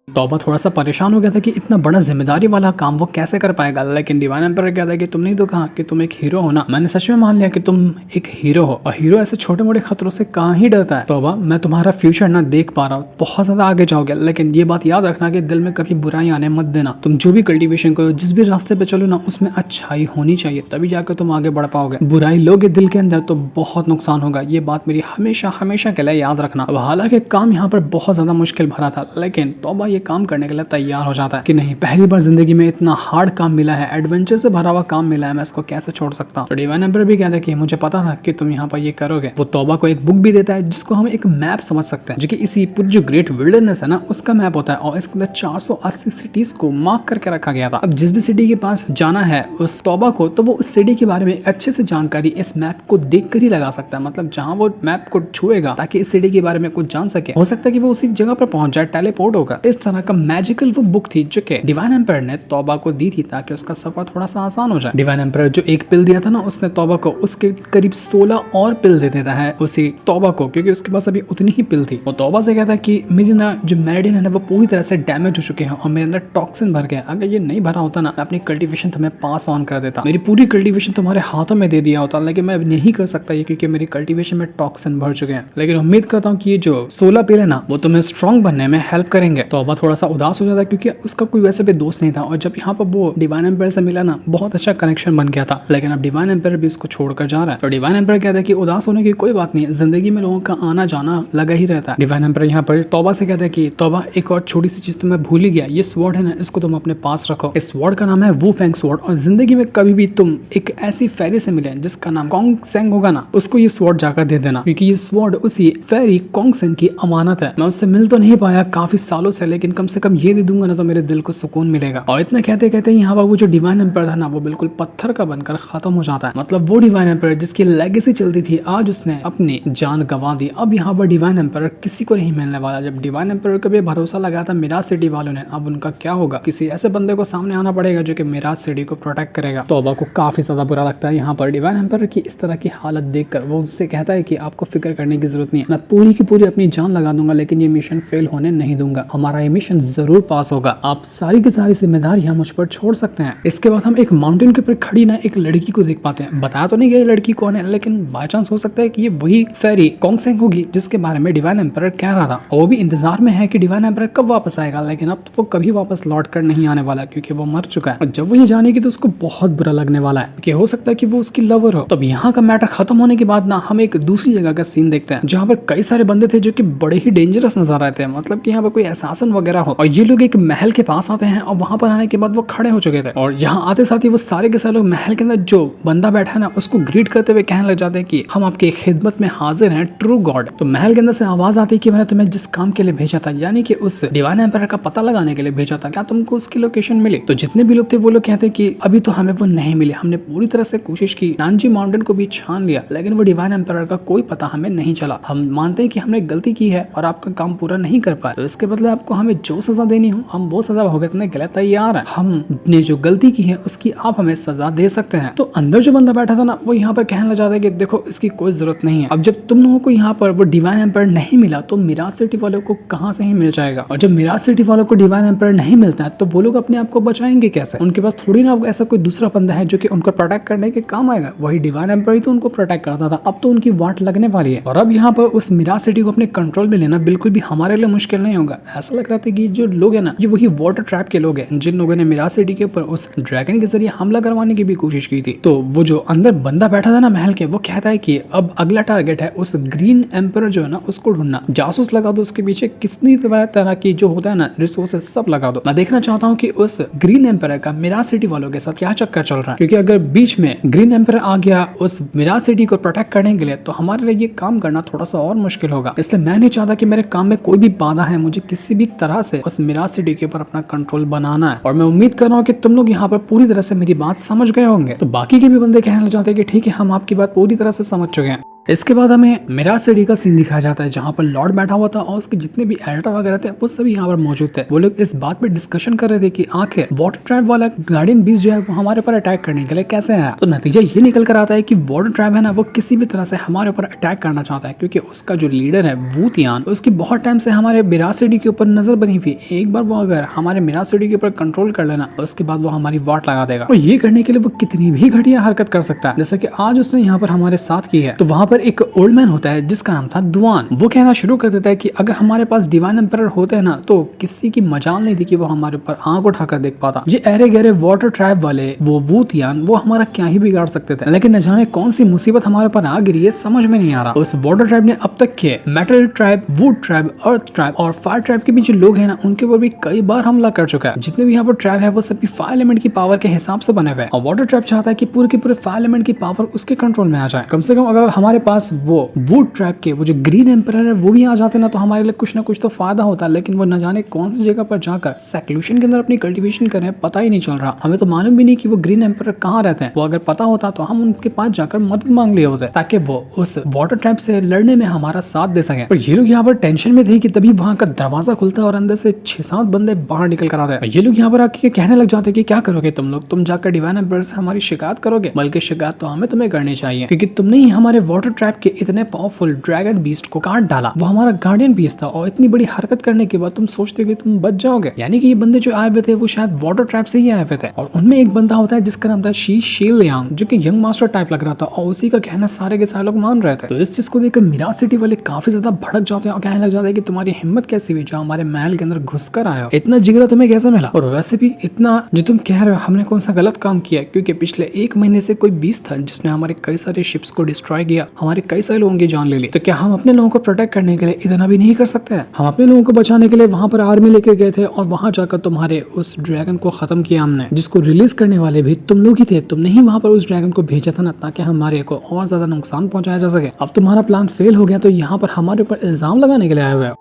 तौबा थोड़ा सा परेशान हो गया था कि इतना बड़ा जिम्मेदारी वाला काम वो कैसे कर पाएगा। लेकिन डिवाइन एम्परर कहता है कि तुमने तो कहा कि तुम एक हीरो हो ना, मैंने सच में मान लिया कि तुम एक हीरो हो, और हीरो ऐसे छोटे मोटे खतरों से कहाँ ही डरता है। तौबा, मैं तुम्हारा फ्यूचर ना देख पा रहा हूँ, बहुत ज्यादा आगे जाओगे, लेकिन ये बात याद रखना कि दिल में कभी बुराई आने मत देना। तुम जो भी कल्टीवेशन करो, जिस भी रास्ते पे चलो ना, उसमें अच्छाई होनी चाहिए, तभी जाकर तुम आगे बढ़ पाओगे। बुराई लोगे दिल के अंदर तो बहुत नुकसान होगा। ये बात मेरी हमेशा हमेशा के लिए याद रखना। अब हालांकि काम यहाँ पर बहुत ज्यादा मुश्किल भरा था, लेकिन तौबा ये काम करने के लिए तैयार हो जाता है कि नहीं, पहली बार जिंदगी में इतना हार्ड काम मिला है, एडवेंचर से भरा हुआ काम मिला है, मैं इसको कैसे छोड़ सकता हूँ। तो डिवाइन एम्परर भी कहता है कि मुझे पता था कि तुम यहाँ पर ये करोगे। वो तौबा को एक बुक भी देता है जिसको हम एक मैप समझ सकते हैं, जो कि इसी पूरी जो ग्रेट विल्डरनेस है ना, उसका मैप होता है, और इसके अंदर 480 सिटीज को मार्क करके रखा गया था। अब जिस भी सिटी के पास जाना है उस तौबा को, तो वो उस सिटी के बारे में अच्छे से जानकारी इस मैप को देख कर ही लगा सकता है। मतलब जहाँ वो मैप को छुएगा ताकि इस सिटी के बारे में कुछ जान सके, हो सकता है कि वो उसी जगह पर पहुंच जाए, टेलीपोर्ट होगा। इस तरह का मैजिकल वो बुक थी जो कि डिवाइन एम्परर ने तौबा को दी थी, ताकि उसका सफर थोड़ा सा आसान हो जाए। डिवाइन एम्परर जो एक पिल दिया था ना, उसने तौबा को उसके करीब 16 और पिल दे देता है उसी तौबा को, क्योंकि उसके पास अभी उतनी ही पिल थी। वो तौबा से कहता है कि मेरी ना जो मेरिडियन है ना, वो पूरी तरह से डैमेज हो चुके हैं और मेरे अंदर टॉक्सिन भर गया। अगर ये नहीं भरा होता ना, मैं अपनी कल्टीवेशन तुम्हें पास ऑन कर देता, मेरी पूरी कल्टीवेशन तुम्हारे हाथों में दे दिया होता, लेकिन मैं नहीं कर सकता ये, क्योंकि मेरी कल्टीवेशन में टॉक्सिन भर चुके हैं। लेकिन उम्मीद करता हूँ कि ये जो 16 पिल है ना, वो तुम्हें स्ट्रॉन्ग बनने में हेल्प करेंगे। तौबा थोड़ा सा उदास हो जाता है, क्योंकि उसका कोई वैसे भी दोस्त नहीं था, और जब यहाँ पर वो डिवाइन एम्परर से मिला ना, बहुत अच्छा कनेक्शन बन गया था। लेकिन अब डिवाइन एम्परर भी इसको छोड़कर जा रहा है। तो डिवाइन एम्परर कहता है कि उदास होने की कोई बात नहीं, जिंदगी में लोगों का आना जाना लगा ही रहता है। डिवाइन एम्परर यहाँ पर तौबा से कहता है कि तौबा, एक और छोटी सी चीज तो मैं भूल ही गया, ये स्वॉर्ड है ना, इसको तुम अपने पास रखो। इस स्वॉर्ड का नाम है वू फेंग स्वॉर्ड, और जिंदगी में कभी भी तुम एक ऐसी फेरी से मिले जिसका नाम कॉन्ग सेंग होगा ना, उसको ये स्वॉर्ड जाकर दे देना, क्योंकि ये स्वॉर्ड उसी फेरी कॉन्ग सेंग की अमानत है। मैं उससे मिल तो नहीं पाया काफी सालों से, लेकिन कम से कम ये दे दूंगा ना, तो मेरे दिल को सुकून मिलेगा। और इतना कहते कहते यहाँ पर वो जो डिवाइन एम्परर था ना, वो बिल्कुल पत्थर का बनकर खत्म हो जाता है। मतलब वो डिवाइन एम्परर जिसकी लेगेसी चलती थी, आज उसने अपनी जान गंवा दी। अब यहाँ पर डिवाइन एम्परर किसी को नहीं मिलने वाला। जब डिवाइन एम्परर को भी भरोसा लगाया था मिराज सिटी वालों ने, अब उनका क्या होगा? किसी ऐसे बंदे को सामने आना पड़ेगा जो कि मिराज सिटी को प्रोटेक्ट करेगा। तौबा को काफी ज्यादा बुरा लगता है यहाँ पर डिवाइन एम्परर की इस तरह की हालत देखकर। वो उससे कहता है कि आपको फिक्र करने की जरूरत नहीं है, मैं पूरी की पूरी अपनी जान लगा दूंगा, लेकिन ये मिशन फेल होने नहीं दूंगा। हमारा ये मिशन जरूर पास होगा, आप सारी की सारी जिम्मेदारी हम मुझ पर छोड़ सकते हैं। इसके बाद हम एक माउंटेन के ऊपर खड़ी ना एक लड़की को देख पाते हैं। बताया तो नहीं गया लड़की कौन है, लेकिन बाय चांस हो सकता है कि ये वही फेरी कॉन्ग सेंग होगी जिसके बारे में डिवाइन एम्परर कह रहा था। और वो भी इंतजार में है कि डिवाइन एम्परर कब वापस आएगा, लेकिन अब तो वो कभी वापस लौट कर नहीं आने वाला, क्योंकि वो मर चुका है। और जब वो ये जानेगी तो उसको बहुत बुरा लगने वाला है, कि हो सकता है कि वो उसकी लवर हो। तब यहाँ का मैटर खत्म होने के बाद ना हम एक दूसरी जगह का सीन देखते हैं, जहाँ पर कई सारे बंदे थे जो कि बड़े ही डेंजरस नजर आए थे। मतलब कि यहाँ पर कोई एसासन वगैरह हो, और ये लोग एक महल के पास आते हैं, और वहां पर आने के बाद वो खड़े हो चुके थे। और यहाँ आते साथ ही वो सारे के सारे लोग महल के अंदर जो बंदा बैठा है ना, उसको ग्रीट करते हुए कहने लग जाते हैं कि हम आपकी खिदमत में हाजिर हैं, ट्रू गॉड। तो महल के अंदर से आवाज आती है कि मैंने तुम्हें जिस काम के लिए भेजा था, यानी कि उस डिवाइन एम्परर का पता लगाने के लिए भेजा था, क्या तुमको उसकी लोकेशन मिली? तो जितने भी लोग थे वो लोग कहते हैं कि अभी तो हमें वो नहीं मिली, हमने पूरी तरह से कोशिश की, नानजी माउंटेन को भी छान लिया, लेकिन वो डिवाइन एम्परर का कोई पता हमें नहीं चला। हम मानते हैं कि हमने गलती की है और आपका काम पूरा नहीं कर पाए, तो इसके बदले आपको हमें जो सजा देनी हो हम वो सजा भुगतने के लिए तैयार है। हमने जो गलती की है उसकी आप हमें सजा दे सकते हैं। तो अंदर जो बंदा बैठा था ना, वो यहाँ पर कहने लग जाता है कि देखो इसकी कोई जरूरत नहीं है। अब जब तुम लोगों को यहाँ पर वो डिवाइन एम्परर नहीं मिला, तो मिराज सिटी वालों को कहाँ से ही मिल जाएगा? और जब मिराज सिटी वालों को डिवाइन एम्परर नहीं मिलता है, तो वो लोग अपने आप को बचाएंगे कैसे? उनके पास थोड़ी ना ऐसा कोई दूसरा बंदा है जो कि उनको प्रोटेक्ट करने के काम आएगा। वही डिवाइन एम्परर ही तो उनको प्रोटेक्ट करता था। अब तो उनकी वाट लगने वाली है, और अब यहाँ पर उस मिराज सिटी को अपने कंट्रोल में लेना बिल्कुल भी हमारे लिए मुश्किल नहीं होगा। ऐसा लग रहा जाता है कि जो लोग है ना, ये वही वाटर ट्रैप के लोग हैं जिन लोगों ने मिराज सिटी के ऊपर उस ड्रैगन के जरिए हमला करवाने की भी कोशिश की थी। तो वो जो अंदर बंदा बैठा था ना महल के, वो कहता है कि अब अगला टारगेट है उस ग्रीन एम्पर जो है ना उसको ढूंढना। जासूस लगा दो उसके पीछे, कितनी तरह की जो होता है ना रिसोर्सेज सब लगा दो। मैं देखना चाहता हूँ कि उस ग्रीन एम्पर का मिराज सिटी वालों के साथ क्या चक्कर चल रहा है, क्योंकि अगर बीच में ग्रीन एम्पर आ गया उस मिराज सिटी को प्रोटेक्ट करने के लिए तो हमारे लिए ये काम करना थोड़ा सा और मुश्किल होगा। इसलिए मैं नहीं चाहता कि मेरे काम में कोई भी बाधा है, मुझे किसी भी तरह से उस मिराज सिटी के ऊपर अपना कंट्रोल बनाना है। और मैं उम्मीद कर रहा हूँ कि तुम लोग यहाँ पर पूरी तरह से मेरी बात समझ गए होंगे। तो बाकी के भी बंदे कहने लग जाते हैं कि ठीक है, हम आपकी बात पूरी तरह से समझ चुके हैं। इसके बाद हमें मिराज सिटी का सीन दिखाया जाता है जहाँ पर लॉर्ड बैठा हुआ था और उसके जितने भी एडिटर वगैरह थे वो सभी यहाँ पर मौजूद थे। वो लोग इस बात पे डिस्कशन कर रहे थे कि आखिर वाटर ट्रैप वाला गार्डियन बीस्ट जो है वो हमारे ऊपर अटैक करने के लिए कैसे आया। तो नतीजा ये निकल कर आता है कि वाटर ट्रैप है ना वो किसी भी तरह से हमारे ऊपर अटैक करना चाहता है, क्योंकि उसका जो लीडर है वू तियान, उसकी बहुत टाइम से हमारे मिराज सिटी के ऊपर नजर बनी हुई। एक बार वो अगर हमारे मिराज सिटी के ऊपर कंट्रोल कर लेना उसके बाद वो हमारी वाट लगा देगा। और ये करने के लिए वो कितनी भी घटिया हरकत कर सकता है, जैसे कि आज उसने यहाँ पर हमारे साथ की है। तो वहां पर एक ओल्ड मैन होता है जिसका नाम था दुआन। वो कहना शुरू कर देता है कि अगर हमारे पास डिवाइन एम्परर होते हैं ना तो किसी की मजाल नहीं थी कि वो हमारे ऊपर आंख उठाकर देख पाता। ये अरे गहरे वाटर ट्रैप वाले वो तियान वो हमारा क्या ही बिगाड़ सकते थे, लेकिन न जाने कौन सी मुसीबत हमारे ऊपर आ गिरी है समझ में नहीं आ रहा। उस वाटर ट्रैप ने अब तक के metal trap, would trap, earth trap और फायर ट्रैप के भी जो लोग हैं ना उनके ऊपर भी कई बार हमला कर चुका है। जितने भी यहाँ पर ट्रैप है वो सभी फायर एलिमेंट की पावर के हिसाब से बने हुए हैं और वाटर ट्रैप चाहता है कि पूरे के पूरे फायर एलिमेंट की पावर उसके कंट्रोल में आ जाए। कम से कम अगर हमारे पास वो वुड ट्रैप के वो जो ग्रीन एम्परर है वो भी आ जाते ना तो हमारे लिए कुछ ना कुछ तो फायदा होता है, लेकिन वो न जाने कौन सी जगह पर जाकर सेक्लूशन के अंदर अपनी कल्टीवेशन कर रहे हैं पता ही नहीं चल रहा। हमें तो मालूम भी नहीं कि वो ग्रीन एम्परर कहाँ रहते हैं। वो अगर पता होता तो हम उनके पास जाकर मदद मांग लिए होते ताकि वो उस वाटर ट्रैप से लड़ने में हमारा साथ दे सके। और ये लोग यहाँ पर टेंशन में थे कि तभी वहां का दरवाजा खुलता है और अंदर से 6-7 बंदे बाहर निकल कर आते हैं। ये लोग यहाँ पर आके कहने लग जाते हैं कि क्या करोगे तुम लोग, तुम जाकर डिवाइन एम्परर से हमारी शिकायत करोगे? बल्कि शिकायत तो हमें तुम्हें करनी चाहिए, क्योंकि तुमने ही हमारे वाटर ट्रैप के इतने पावरफुल ड्रैगन बीस्ट को काट डाला। वो हमारा गार्डियन बीस्ट था और इतनी बड़ी हरकत करने के बाद तुम सोचते कि तुम बच जाओगे। यानी कि ये बंदे जो आए हुए थे वो शायद वाटर ट्रैप से ही आए हुए थे। और उनमें एक बंदा होता है जिसका नाम था शी शेलियांग, जो कि यंग मास्टर टाइप लग रहा था और उसी का कहना सारे के सारे लोग मान रहे थे। तो इस चीज को देखकर मिराज सिटी वाले काफी ज्यादा भड़क जाते हैं और कहने लग जाते हैं कि तुम्हारी हिम्मत कैसी हुई जो हमारे महल के अंदर घुसकर आए हो, इतना जिगरा तुम्हें कैसे मिला? और वैसे भी इतना जो तुम कह रहे हो हमने कौन सा गलत काम किया? क्योंकि पिछले 1 महीने से कोई बीस्ट था जिसने हमारे कई सारे शिप्स को डिस्ट्रॉय किया, हमारे कई सारे लोगों की जान ले ली। तो क्या हम अपने लोगों को प्रोटेक्ट करने के लिए इतना भी नहीं कर सकते हैं? हम अपने लोगों को बचाने के लिए वहां पर आर्मी लेकर गए थे और वहां जाकर तुम्हारे उस ड्रैगन को खत्म किया हमने, जिसको रिलीज करने वाले भी तुम लोग ही थे। तुमने ही वहां पर उस ड्रैगन को भेजा था ना ताकि हमारे को और ज्यादा नुकसान पहुंचाया जा सके। अब तुम्हारा प्लान फेल हो गया तो यहाँ पर हमारे ऊपर इल्जाम लगाने के लिए आए हुए हो।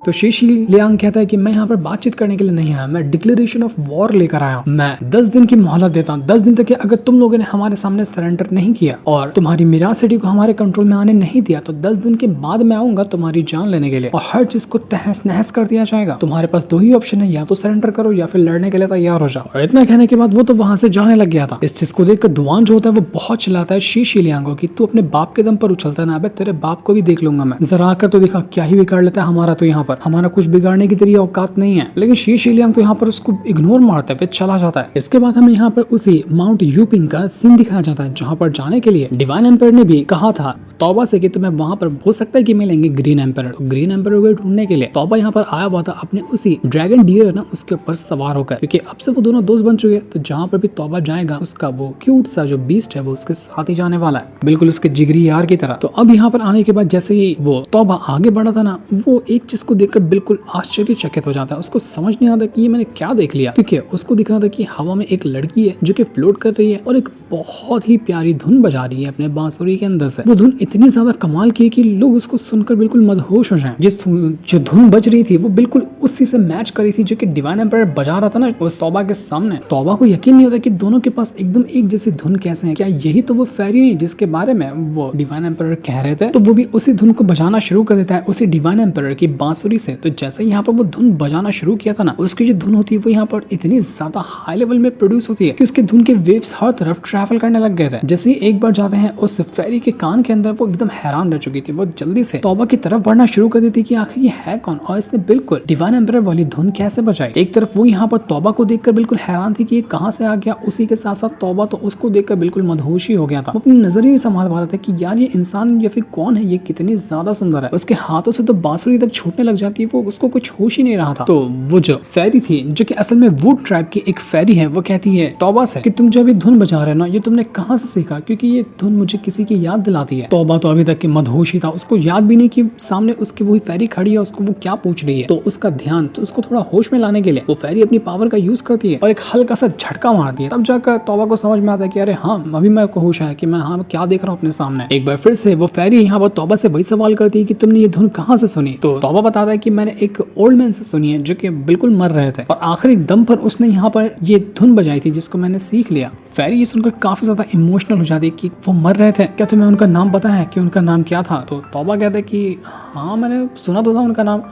तो शी शेलियांग कहता है कि मैं यहाँ पर बातचीत करने के लिए नहीं आया, मैं डिक्लेरेशन ऑफ वॉर लेकर आया हूँ। मैं 10 दिन की मोहलत देता हूँ। 10 दिन तक अगर तुम लोगों ने हमारे सामने सरेंडर नहीं किया और तुम्हारी मिराज सिटी को हमारे कंट्रोल में आने नहीं दिया तो 10 दिन के बाद मैं आऊंगा तुम्हारी जान लेने के लिए और हर चीज को तहस नहस कर दिया जाएगा। तुम्हारे पास 2 ही ऑप्शन है, या तो सरेंडर करो या फिर लड़ने के लिए तैयार हो जाओ। और इतना कहने के बाद वो तो वहां से जाने लग गया था। इस चीज को देखकर दुआन जो होता है वो बहुत चिल्लाता है शी शेलियांग को कि तू अपने बाप के दम पर उछलता है ना, अबे तेरे बाप को भी देख लूंगा मैं। जरा आकर तो देखा क्या ही बिगाड़ लेता है हमारा, तो यहाँ पर हमारा कुछ बिगाड़ने की तेरी औकात नहीं है। लेकिन शी शेलियांग तो यहाँ पर उसको इग्नोर मारता है, चला जाता है। इसके बाद हमें यहाँ पर उसी माउंट यूपिंग का सीन दिखाया जाता है जहाँ पर जाने के लिए डिवाइन एम्पर ने भी कहा था तौबा से कि तुम्हें वहां पर हो सकता है कि मिलेंगे ग्रीन एम्पर। तो ग्रीन एम्पर को ढूंढने के लिए तौबा यहाँ पर आया हुआ था अपने उसी ड्रैगन डियर है ना उसके ऊपर सवार होकर, क्योंकि अब से वो दोनों दोस्त बन चुके हैं। तो जहाँ पर भी तौबा जाएगा उसका वो क्यूट सा जो बीस्ट है वो उसके साथ ही जाने वाला है, बिल्कुल उसके जिगरी यार की तरह। तो अब यहाँ पर आने के बाद जैसे ही वो तौबा आगे बढ़ा था ना, वो एक चीज को देखकर बिल्कुल आश्चर्यचकित हो जाता है। उसको समझ नहीं आता कि ये मैंने क्या देख लिया, क्योंकि उसको दिख रहा था कि हवा में एक लड़की है जो कि फ्लोट कर रही है और एक बहुत ही प्यारी धुन बजा रही है अपने बांसुरी के अंदर से। वो धुन इतनी ज्यादा कमाल की है कि लोग उसको सुनकर बिल्कुल मदहोश हो जाएं। जो धुन बज रही थी वो बिल्कुल उसी से मैच कर रही थी जो कि डिवाइन एम्पर बजा रहा था ना उस तौबा के सामने। तौबा को यकीन नहीं होता कि दोनों के पास एकदम एक जैसी धुन कैसे है। क्या यही तो वो फेरी है जिसके बारे में वो डिवाइन एम्पर कह रहे थे? तो वो भी उसी धुन को बजाना शुरू कर देता है उसी डिवाइन एम्पर की बांसुरी से। तो जैसे यहाँ पर वो धुन बजाना शुरू किया था ना, उसकी जो धुन होती है वो यहाँ पर इतनी ज्यादा हाई लेवल में प्रोड्यूस होती है कि उसके धुन के वेव्स हर तरफ ट्रैवल करने लग गए थे। जैसे ही एक बार जाते हैं उस फेरी के कान के अंदर, वो एकदम हैरान रह चुकी थी। वो जल्दी से तौबा की तरफ बढ़ना शुरू कर देती कि आखिर ये है कौन और इसने बिल्कुल डिवाइन एम्परर वाली धुन कैसे बजाई। एक तरफ वो यहाँ पर तौबा को देखकर बिल्कुल हैरान थी कि ये कहाँ से आ गया, उसी के साथ साथ तौबा तो उसको देखकर बिल्कुल मदहोश ही हो गया था। वो अपनी नजर ही नहीं संभाल पा रहा था कि यार ये इंसान या फिर कौन है, ये कितनी ज्यादा सुंदर है। उसके हाथों से तो बांसुरी तक छूटने लग जाती है, वो उसको कुछ होश ही नहीं रहा था। तो वो जो फेरी थी, जो कि असल में वुड ट्राइब की एक फेरी है, वो कहती है तौबा से कि तुम जो अभी धुन बजा रहे हो ना, ये तुमने कहाँ से सीखा, क्योंकि ये धुन मुझे किसी की याद दिलाती है। तौबा तो अभी तक की मदहोश ही था, उसको याद भी नहीं कि सामने उसकी वही फेरी खड़ी है, उसको वो क्या पूछ रही है। तो उसका ध्यान, तो उसको थोड़ा होश में लाने के लिए वो फेरी अपनी पावर का यूज करती है और एक हल्का सा झटका मारती है। तब जाकर तौबा को समझ में आता है कि अरे हाँ, अभी मैं को होश है कि मैं हाँ क्या देख रहा हूँ अपने सामने। एक बार फिर से वो फेरी यहाँ पर तौबा से वही सवाल करती है कि तुमने ये धुन कहाँ से सुनी। तो तौबा बताता है कि मैंने एक ओल्ड मैन से सुनी है जो कि बिल्कुल मर रहे थे और आखिरी दम पर उसने यहाँ पर ये धुन बजाई थी जिसको मैंने सीख लिया। फेरी ये सुनकर काफी ज्यादा इमोशनल हो जाती है कि वो मर रहे थे, क्या तुम्हें उनका नाम पता है कि उनका नाम क्या था। तो तौबा कहता है कि हाँ मैंने सुना तो था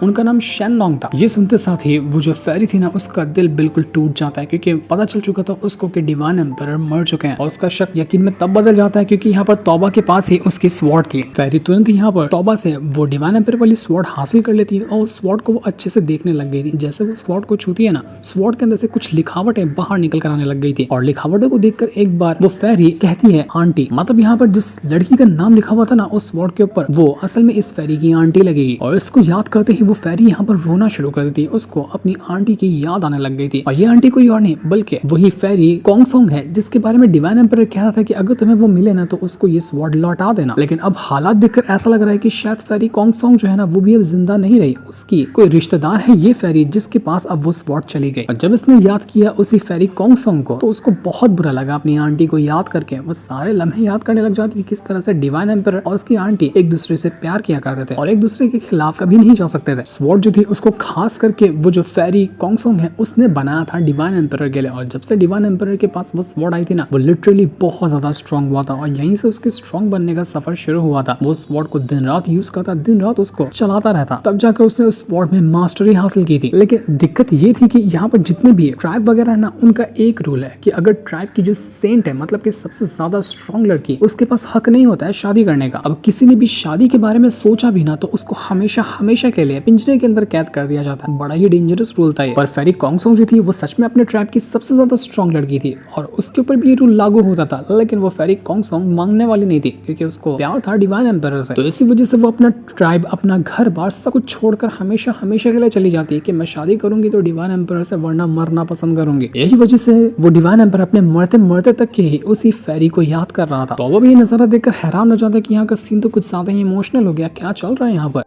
उनका नाम शेनलॉन्ग था। ये सुनते साथ ही वो जो फेरी थी ना, उसका दिल बिल्कुल टूट जाता है क्योंकि पता चल चुका था उसको कि डिवाइन एम्परर मर चुके हैं और उसका शक यकीन में तब बदल जाता है क्योंकि यहाँ पर तौबा के पास ही उसकी स्वॉर्ड थी। फेरी तुरंत यहाँ पर तौबा से वो डिवाइन एम्परर वाली स्वॉर्ड हासिल कर लेती है और उस स्वॉर्ड को वो अच्छे से देखने लग गई थी। जैसे वो स्वॉर्ड को छूती है ना, स्वॉर्ड के अंदर से कुछ लिखावटें बाहर निकल कर आने लग गई थी और लिखावटों को देखकर एक बार वो फेरी कहती है आंटी, मतलब यहाँ पर जिस लड़की का नाम लिखा हुआ था ना उस स्वॉर्ड के ऊपर, वो असल में इस फेरी की आंटी लगेगी। और इसको याद करते ही वो फेरी यहाँ पर रोना शुरू कर देती है। उसको अपनी आंटी की याद आने लग गई थी और ये आंटी कोई और नहीं बल्कि वही फेरी कॉन्गसोंग है जिसके बारे में डिवाइन एम्परर कह रहा था कि अगर तुम्हें वो मिले ना तो उसको ये स्वॉर्ड लौटा देना। लेकिन अब हालात देखकर ऐसा लग रहा है कि शायद फेरी कॉन्गसोंग जो है ना वो भी अब जिंदा नहीं रही, उसकी कोई रिश्तेदार है ये फेरी जिसके पास अब वो स्वॉर्ड चली गई। और जब इसने याद किया उसी फेरी कॉन्गसोंग को, तो उसको बहुत बुरा लगा अपनी आंटी को याद करके। वो सारे लम्हे याद करने लग जाती है किस तरह से डिवाइन एम्परर और उसकी आंटी एक दूसरे से प्यार किया करते थे और एक दूसरे के खिलाफ कभी नहीं जा सकते थे। स्वॉर्ड जो थी उसको खास करके वो जो फेरी कॉन्गसोंग है उसने बनाया था डिवाइन एम्परर के लिए। और जब से डिवाइन एम्परर के पास वो स्वॉर्ड आई थी ना, वो लिटरली बहुत ज्यादा स्ट्रॉन्ग हुआ था और यहीं से उसके स्ट्रॉन्ग बनने का सफर शुरू हुआ था। वो स्वॉर्ड को दिन रात यूज करता, दिन रात उसको चलाता रहता, तब जाकर उसने उस स्वॉर्ड में मास्टरी हासिल की थी। लेकिन दिक्कत ये थी कि यहाँ पर जितने भी ट्राइब वगैरह है ना, उनका एक रूल है कि अगर ट्राइब की जो सेंट है, मतलब कि सबसे ज्यादा स्ट्रॉन्ग लड़की, उसके पास हक नहीं होता है शादी करने का। अब किसी ने भी शादी के बारे में सोचा भी ना तो उसको हमेशा हमेशा के लिए पिंजरे के अंदर कैद कर दिया जाता है। बड़ा ही डेंजरस रूल था ये। पर फेरी कॉन्गसोंग जो थी वो सच में अपने ट्राइब की सबसे ज्यादा स्ट्रॉन्ग लड़की थी और उसके ऊपर भी ये रूल लागू होता था। लेकिन वो फेरी कॉन्गसोंग मांगने वाली नहीं थी क्योंकि उसको प्यार था डिवाइन एम्परर से। तो इसी वजह से वो अपना ट्राइब, अपना घर बार सब कुछ छोड़कर हमेशा हमेशा के लिए चली जाती है कि मैं शादी करूंगी तो डिवाइन एम्परर से, वरना मरना पसंद करूंगी। यही वजह से वो डिवाइन एम्परर अपने मरते मरते तक के ही उसी फेरी को याद कर रहा था। तो वो भी ये नजारा देखकर हैरान हो जाता है कि यहाँ का सीन तो कुछ ज्यादा ही इमोशनल हो गया, क्या चल रहा है यहाँ पर।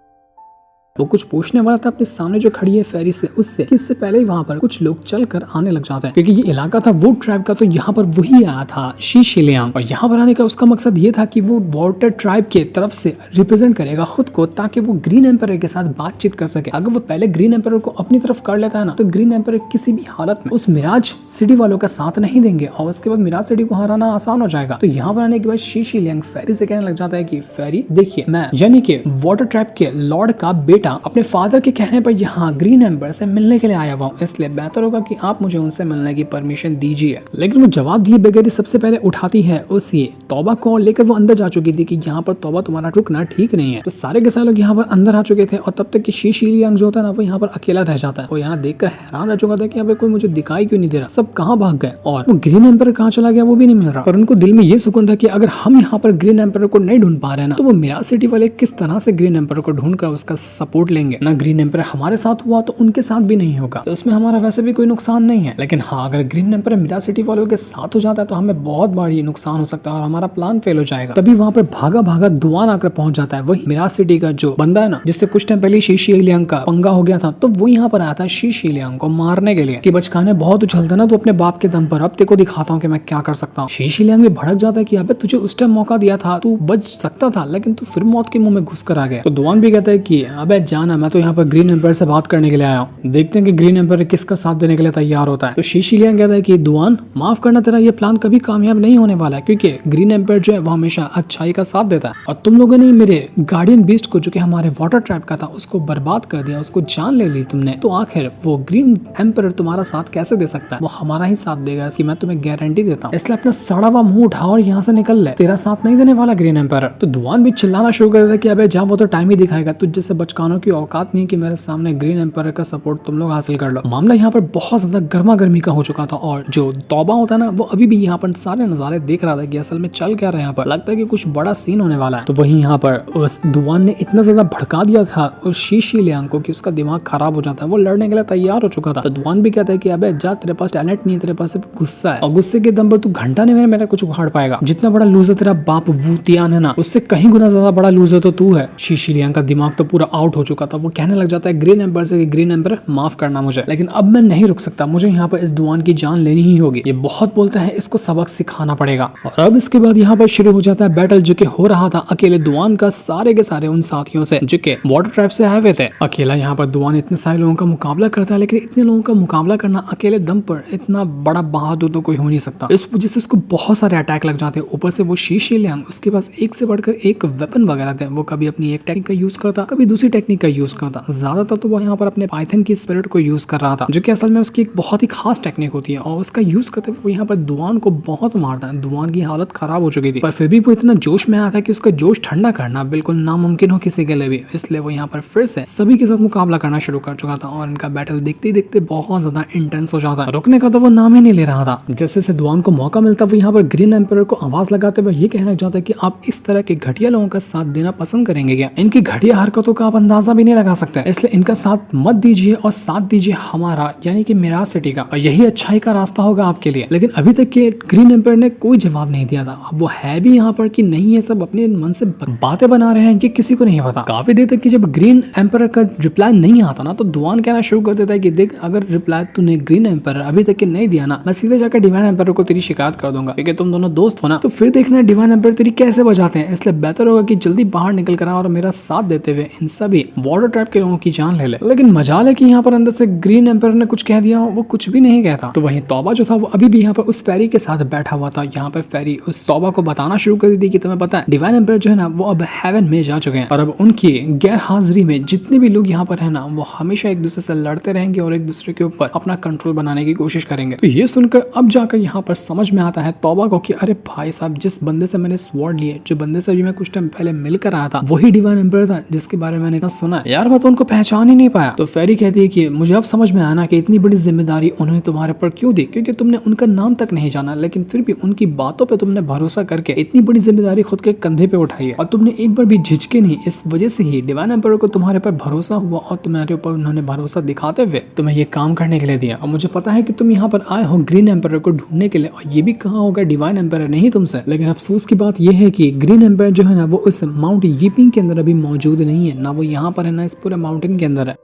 वो कुछ पूछने वाला था अपने सामने जो खड़ी है फेरी से, उससे कि इससे पहले ही वहां पर कुछ लोग चल कर आने लग जाते हैं क्योंकि ये इलाका था वुड ट्राइब का। तो यहाँ पर वही आया था शी शिलियांग और यहाँ पर आने का उसका मकसद ये था कि वो वाटर ट्राइब के तरफ से रिप्रेजेंट करेगा खुद को ताकि वो ग्रीन एम्परर के साथ बातचीत कर सके। अगर वो पहले ग्रीन एम्परर को अपनी तरफ कर लेता है ना, तो ग्रीन एम्परर किसी भी हालत में उस मिराज सिटी वालों का साथ नहीं देंगे और उसके बाद मिराज सिटी को हराना आसान हो जाएगा। तो यहाँ पर आने के बाद शी शिलियांग फेरी से कहने लग जाता है कि फेरी देखिए, मैं यानी कि वाटर ट्राइब के लॉर्ड का बेटा अपने फादर के कहने पर यहाँ ग्रीन एम्पर से मिलने के लिए आया हुआ हूँ, इसलिए बेहतर होगा कि आप मुझे उनसे मिलने की परमिशन दीजिए। लेकिन वो जवाब दिए बगैर सबसे पहले उठाती है उसी तौबा को लेकर वो अंदर जा चुकी थी कि यहाँ पर तौबा तुम्हारा रुकना ठीक नहीं है। तो सारे के सारे लोग यहाँ पर अंदर आ चुके थे और तब तक कि शी शिलियांग जो होता है ना वो यहाँ पर अकेला रह जाता है। वो यहाँ देखकर हैरान रह चुका था कि यहाँ पे कोई मुझे दिखाई क्यों नहीं दे रहा, सब कहाँ भाग गए और वो ग्रीन एम्पर कहाँ चला गया वो भी नहीं मिल रहा। पर उनको दिल में ये सुकून था कि अगर हम यहाँ पर ग्रीन एम्पर को नहीं ढूंढ पा रहे ना, तो वो मिराज सिटी वाले किस तरह से ग्रीन एम्पर को ढूंढ कर उसका सपोर्ट लेंगे ना। ग्रीन एम्पर हमारे साथ हुआ तो उनके साथ भी नहीं होगा, तो उसमें हमारा वैसे भी कोई नुकसान नहीं है। लेकिन हाँ, अगर ग्रीन एम्पर मिराज सिटी वालों के साथ हो जाता है तो हमें बहुत बड़ी नुकसान हो सकता है और हमारा प्लान फेल हो जाएगा। तभी वहाँ पर भागा भागा दुआन आकर पहुंच जाता है वही मिराज सिटी का जो बंदा है ना, जिससे कुछ टाइम पहले शी शिलियांग का पंगा हो गया था। तो वो यहाँ पर आया था शी शिलियांग को मारने के लिए कि बचकाने बहुत उछलता ना तो अपने बाप के दम पर, अब तेको दिखाता हूँ कि मैं क्या कर सकता हूँ। शी शिलियांग भी भड़क जाता है कि अबे तुझे उस टाइम मौका दिया था, तू बच सकता था लेकिन तू फिर मौत के मुंह में घुस कर आ गया। तो दुआन भी कहता है कि अबे जाना, मैं तो यहाँ पर ग्रीन एम्पायर से बात करने के लिए आया हूँ। देखते हैं कि ग्रीन एम्पायर किसका साथ देने के लिए तैयार होता है। तो शी लियांग कहता है कि दुआन, माफ करना, तेरा ये प्लान कभी कामयाब नहीं होने वाला है, क्योंकि ग्रीन एम्पायर जो है वो हमेशा अच्छाई का साथ देता है और तुम लोगों ने मेरे गार्डियन बीस्ट को, जो कि हमारे वाटर ट्रैप का था, उसको बर्बाद कर दिया, उसको जान ले ली तुमने। तो आखिर वो ग्रीन एम्पायर तुम्हारा साथ कैसे दे सकता है? वो हमारा ही साथ देगा, इसकी मैं तुम्हें गारंटी देता हूँ। इसलिए अपना सड़ा हुआ मुंह उठा और यहाँ से निकल ले, तेरा साथ नहीं देने वाला ग्रीन एम्पायर। तो दुआन भी चिल्लाना शुरू कर देता कि अबे जा, वो तो टाइम ही दिखाएगा, तुझ जैसे बचकानों की औकात नहीं कि मेरे सामने ग्रीन एम्पायर का सपोर्ट तुम लोग हासिल कर लो। मामला यहाँ पर बहुत ज्यादा गर्मा गर्मी का हो चुका था और जो तौबा होता है ना, वो अभी भी यहाँ पर सारे नजारे देख रहा था कि असल में चल क्या रहा है। यहाँ पर लगता है कि कुछ बड़ा सीन होने वाला है। तो वहीं यहाँ पर उस दुआन ने इतना ज्यादा भड़का दिया था उस शी लियांग को कि उसका दिमाग खराब हो जाता है। वो लड़ने के लिए तैयार हो चुका था। तो दुआन भी कहता है कि अबे जा, तेरे पास टैलेंट नहीं है, तेरे पास सिर्फ गुस्सा है और गुस्से के दम पर तू घंटा नहीं मेरा कुछ उखाड़ पाएगा। जितना बड़ा लूजर तेरा बाप वू तियान है ना, उससे कहीं गुना ज्यादा बड़ा लूजर तो तू है। शी लियांग का दिमाग तो पूरा आउट हो चुका था। वो कहने लग जाता है ग्रीन एम्पायर से, ग्रीन एम्पायर माफ करना मुझे, लेकिन अब मैं नहीं रुक सकता, मुझे यहाँ पर इस दुआन की जान लेनी ही होगी। ये बहुत बोलता है, इसको सबक सिखाना पड़ेगा। और अब इसके बाद यहाँ पर शुरू हो जाता है बैटल, जो कि हो रहा था अकेले दुआन का सारे के सारे उन साथियों से जो कि वाटर ट्रैप से आए हुए थे। अकेला यहाँ पर दुआन इतने सारे लोगों का मुकाबला करता है, लेकिन इतने लोगों का मुकाबला करना अकेले दम पर इतना बड़ा बहादुर तो कोई हो नहीं सकता। इस वजह से उसको बहुत सारे अटैक लग जाते हैं। ऊपर से वो शी लियांग, उसके पास एक से बढ़कर एक वेपन वगैरह थे। वो कभी अपनी एक टेक्निक का यूज करता, कभी दूसरी टेक्निक का यूज करता। ज्यादातर तो वो यहाँ पर अपने पाइथन की स्पिरिट को यूज कर रहा था, जो कि असल में उसकी एक बहुत ही खास टेक्निक होती है और उसका यूज करते हुए वो यहाँ पर दुआन को बहुत मारता है। दुआन की हालत खराब हो चुकी थी, पर फिर भी वो इतना जोश में आता है कि उसका जोश ठंडा करना बिल्कुल नामुमकिन हो किसी के लिए भी। इसलिए वो यहाँ पर फिर से सभी के साथ मुकाबला करना शुरू कर चुका था और इनका बैटल देखते ही देखते बहुत ज्यादा इंटेंस हो जाता है। रुकने का तो वो नाम ही नहीं ले रहा था। जैसे से दुआन को मौका मिलता, वो यहाँ पर ग्रीन एम्पायर को आवाज लगाते हुए ये कहना चाहता है कि आप इस तरह के घटिया लोगों का साथ देना पसंद करेंगे क्या? इनकी घटिया हरकतों का आप अंदाजा भी नहीं लगा सकते, इसलिए इनका साथ मत दीजिए और साथ दीजिए हमारा, यानी कि मिराज सिटी का, और यही अच्छाई का रास्ता होगा आपके लिए। लेकिन अभी तक के ग्रीन एम्पायर ने कोई जवाब नहीं दिया था। अब वो है भी यहाँ पर कि नहीं, ये सब अपने मन से बातें बना रहे हैं, ये किसी को नहीं पता। काफी देर तक कि जब ग्रीन एम्पायर का रिप्लाई नहीं आता ना, तो दुआन कहना शुरू कर देता है कि देख, अगर रिप्लाई तूने ग्रीन एम्पायर अभी तक के नहीं दिया ना, मैं सीधे जाकर डिवाइन एम्पायर को तेरी शिकायत कर दूंगा, क्योंकि तुम दोनों दोस्त हो ना। तो फिर देखना डिवाइन एम्पायर तेरी कैसे बजाते हैं। इसलिए बेहतर होगा कि जल्दी बाहर निकल कर आ और मेरा साथ देते हुए इन सभी वाटर ट्रैप के लोगों की जान ले ले। लेकिन मजाल है कि यहाँ पर अंदर से ग्रीन एम्पायर ने कुछ कह दिया, वो कुछ भी नहीं कहता। तो वहीं तौबा जो था वो अभी भी यहाँ पर उस फेरी के साथ बैठा हुआ था। यहाँ पर फेरी उस तौबा को बताना शुरू कर दी कि तुम्हें पता है डिवाइन एम्पायर जो है ना, वो अब हेवन में जा चुके हैं और अब उनकी गैर हाजिरी में जितने भी लोग यहाँ पर है ना, वो हमेशा एक दूसरे से लड़ते रहेंगे और एक दूसरे के ऊपर अपना कंट्रोल बनाने की कोशिश करेंगे। तो ये सुनकर अब जाकर यहाँ पर समझ में आता है तौबा को कि अरे भाई साहब, जिस बंदे से मैंने स्वॉर्ड लिए, जो बंदे से अभी मैं कुछ टाइम पहले मिलकर आया था, वही डिवाइन एम्पायर था जिसके बारे में मैंने इतना सुना है। यार मैं तो उनको पहचान ही नहीं पाया। तो फेरी कहती है कि मुझे अब समझ में आया ना कि इतनी बड़ी जिम्मेदारी उन्होंने तुम्हारे पर क्यों दी, क्योंकि तुमने उनका नाम तक नहीं जाना, लेकिन फिर भी उनकी बातों पे तुमने भरोसा करके इतनी बड़ी जिम्मेदारी खुद के कंधे पे उठाई है और तुमने एक बार भी झिझके नहीं। इस वजह से ही डिवाइन एम्पायर को तुम्हारे पर भरोसा हुआ और तुम्हारे ऊपर उन्होंने भरोसा दिखाते हुए तुम्हें ये काम करने के लिए दिया। और मुझे पता है कि तुम यहाँ पर आए हो ग्रीन एम्पायर को ढूंढने के लिए, और ये भी कहा होगा डिवाइन एम्पायर नहीं तुमसे। लेकिन अफसोस की बात यह है कि ग्रीन एम्पायर जो है ना, वो उस माउंट यीपिंग के अंदर अभी मौजूद नहीं है, ना वो यहाँ पर है ना इस पूरे माउंटेन के अंदर है।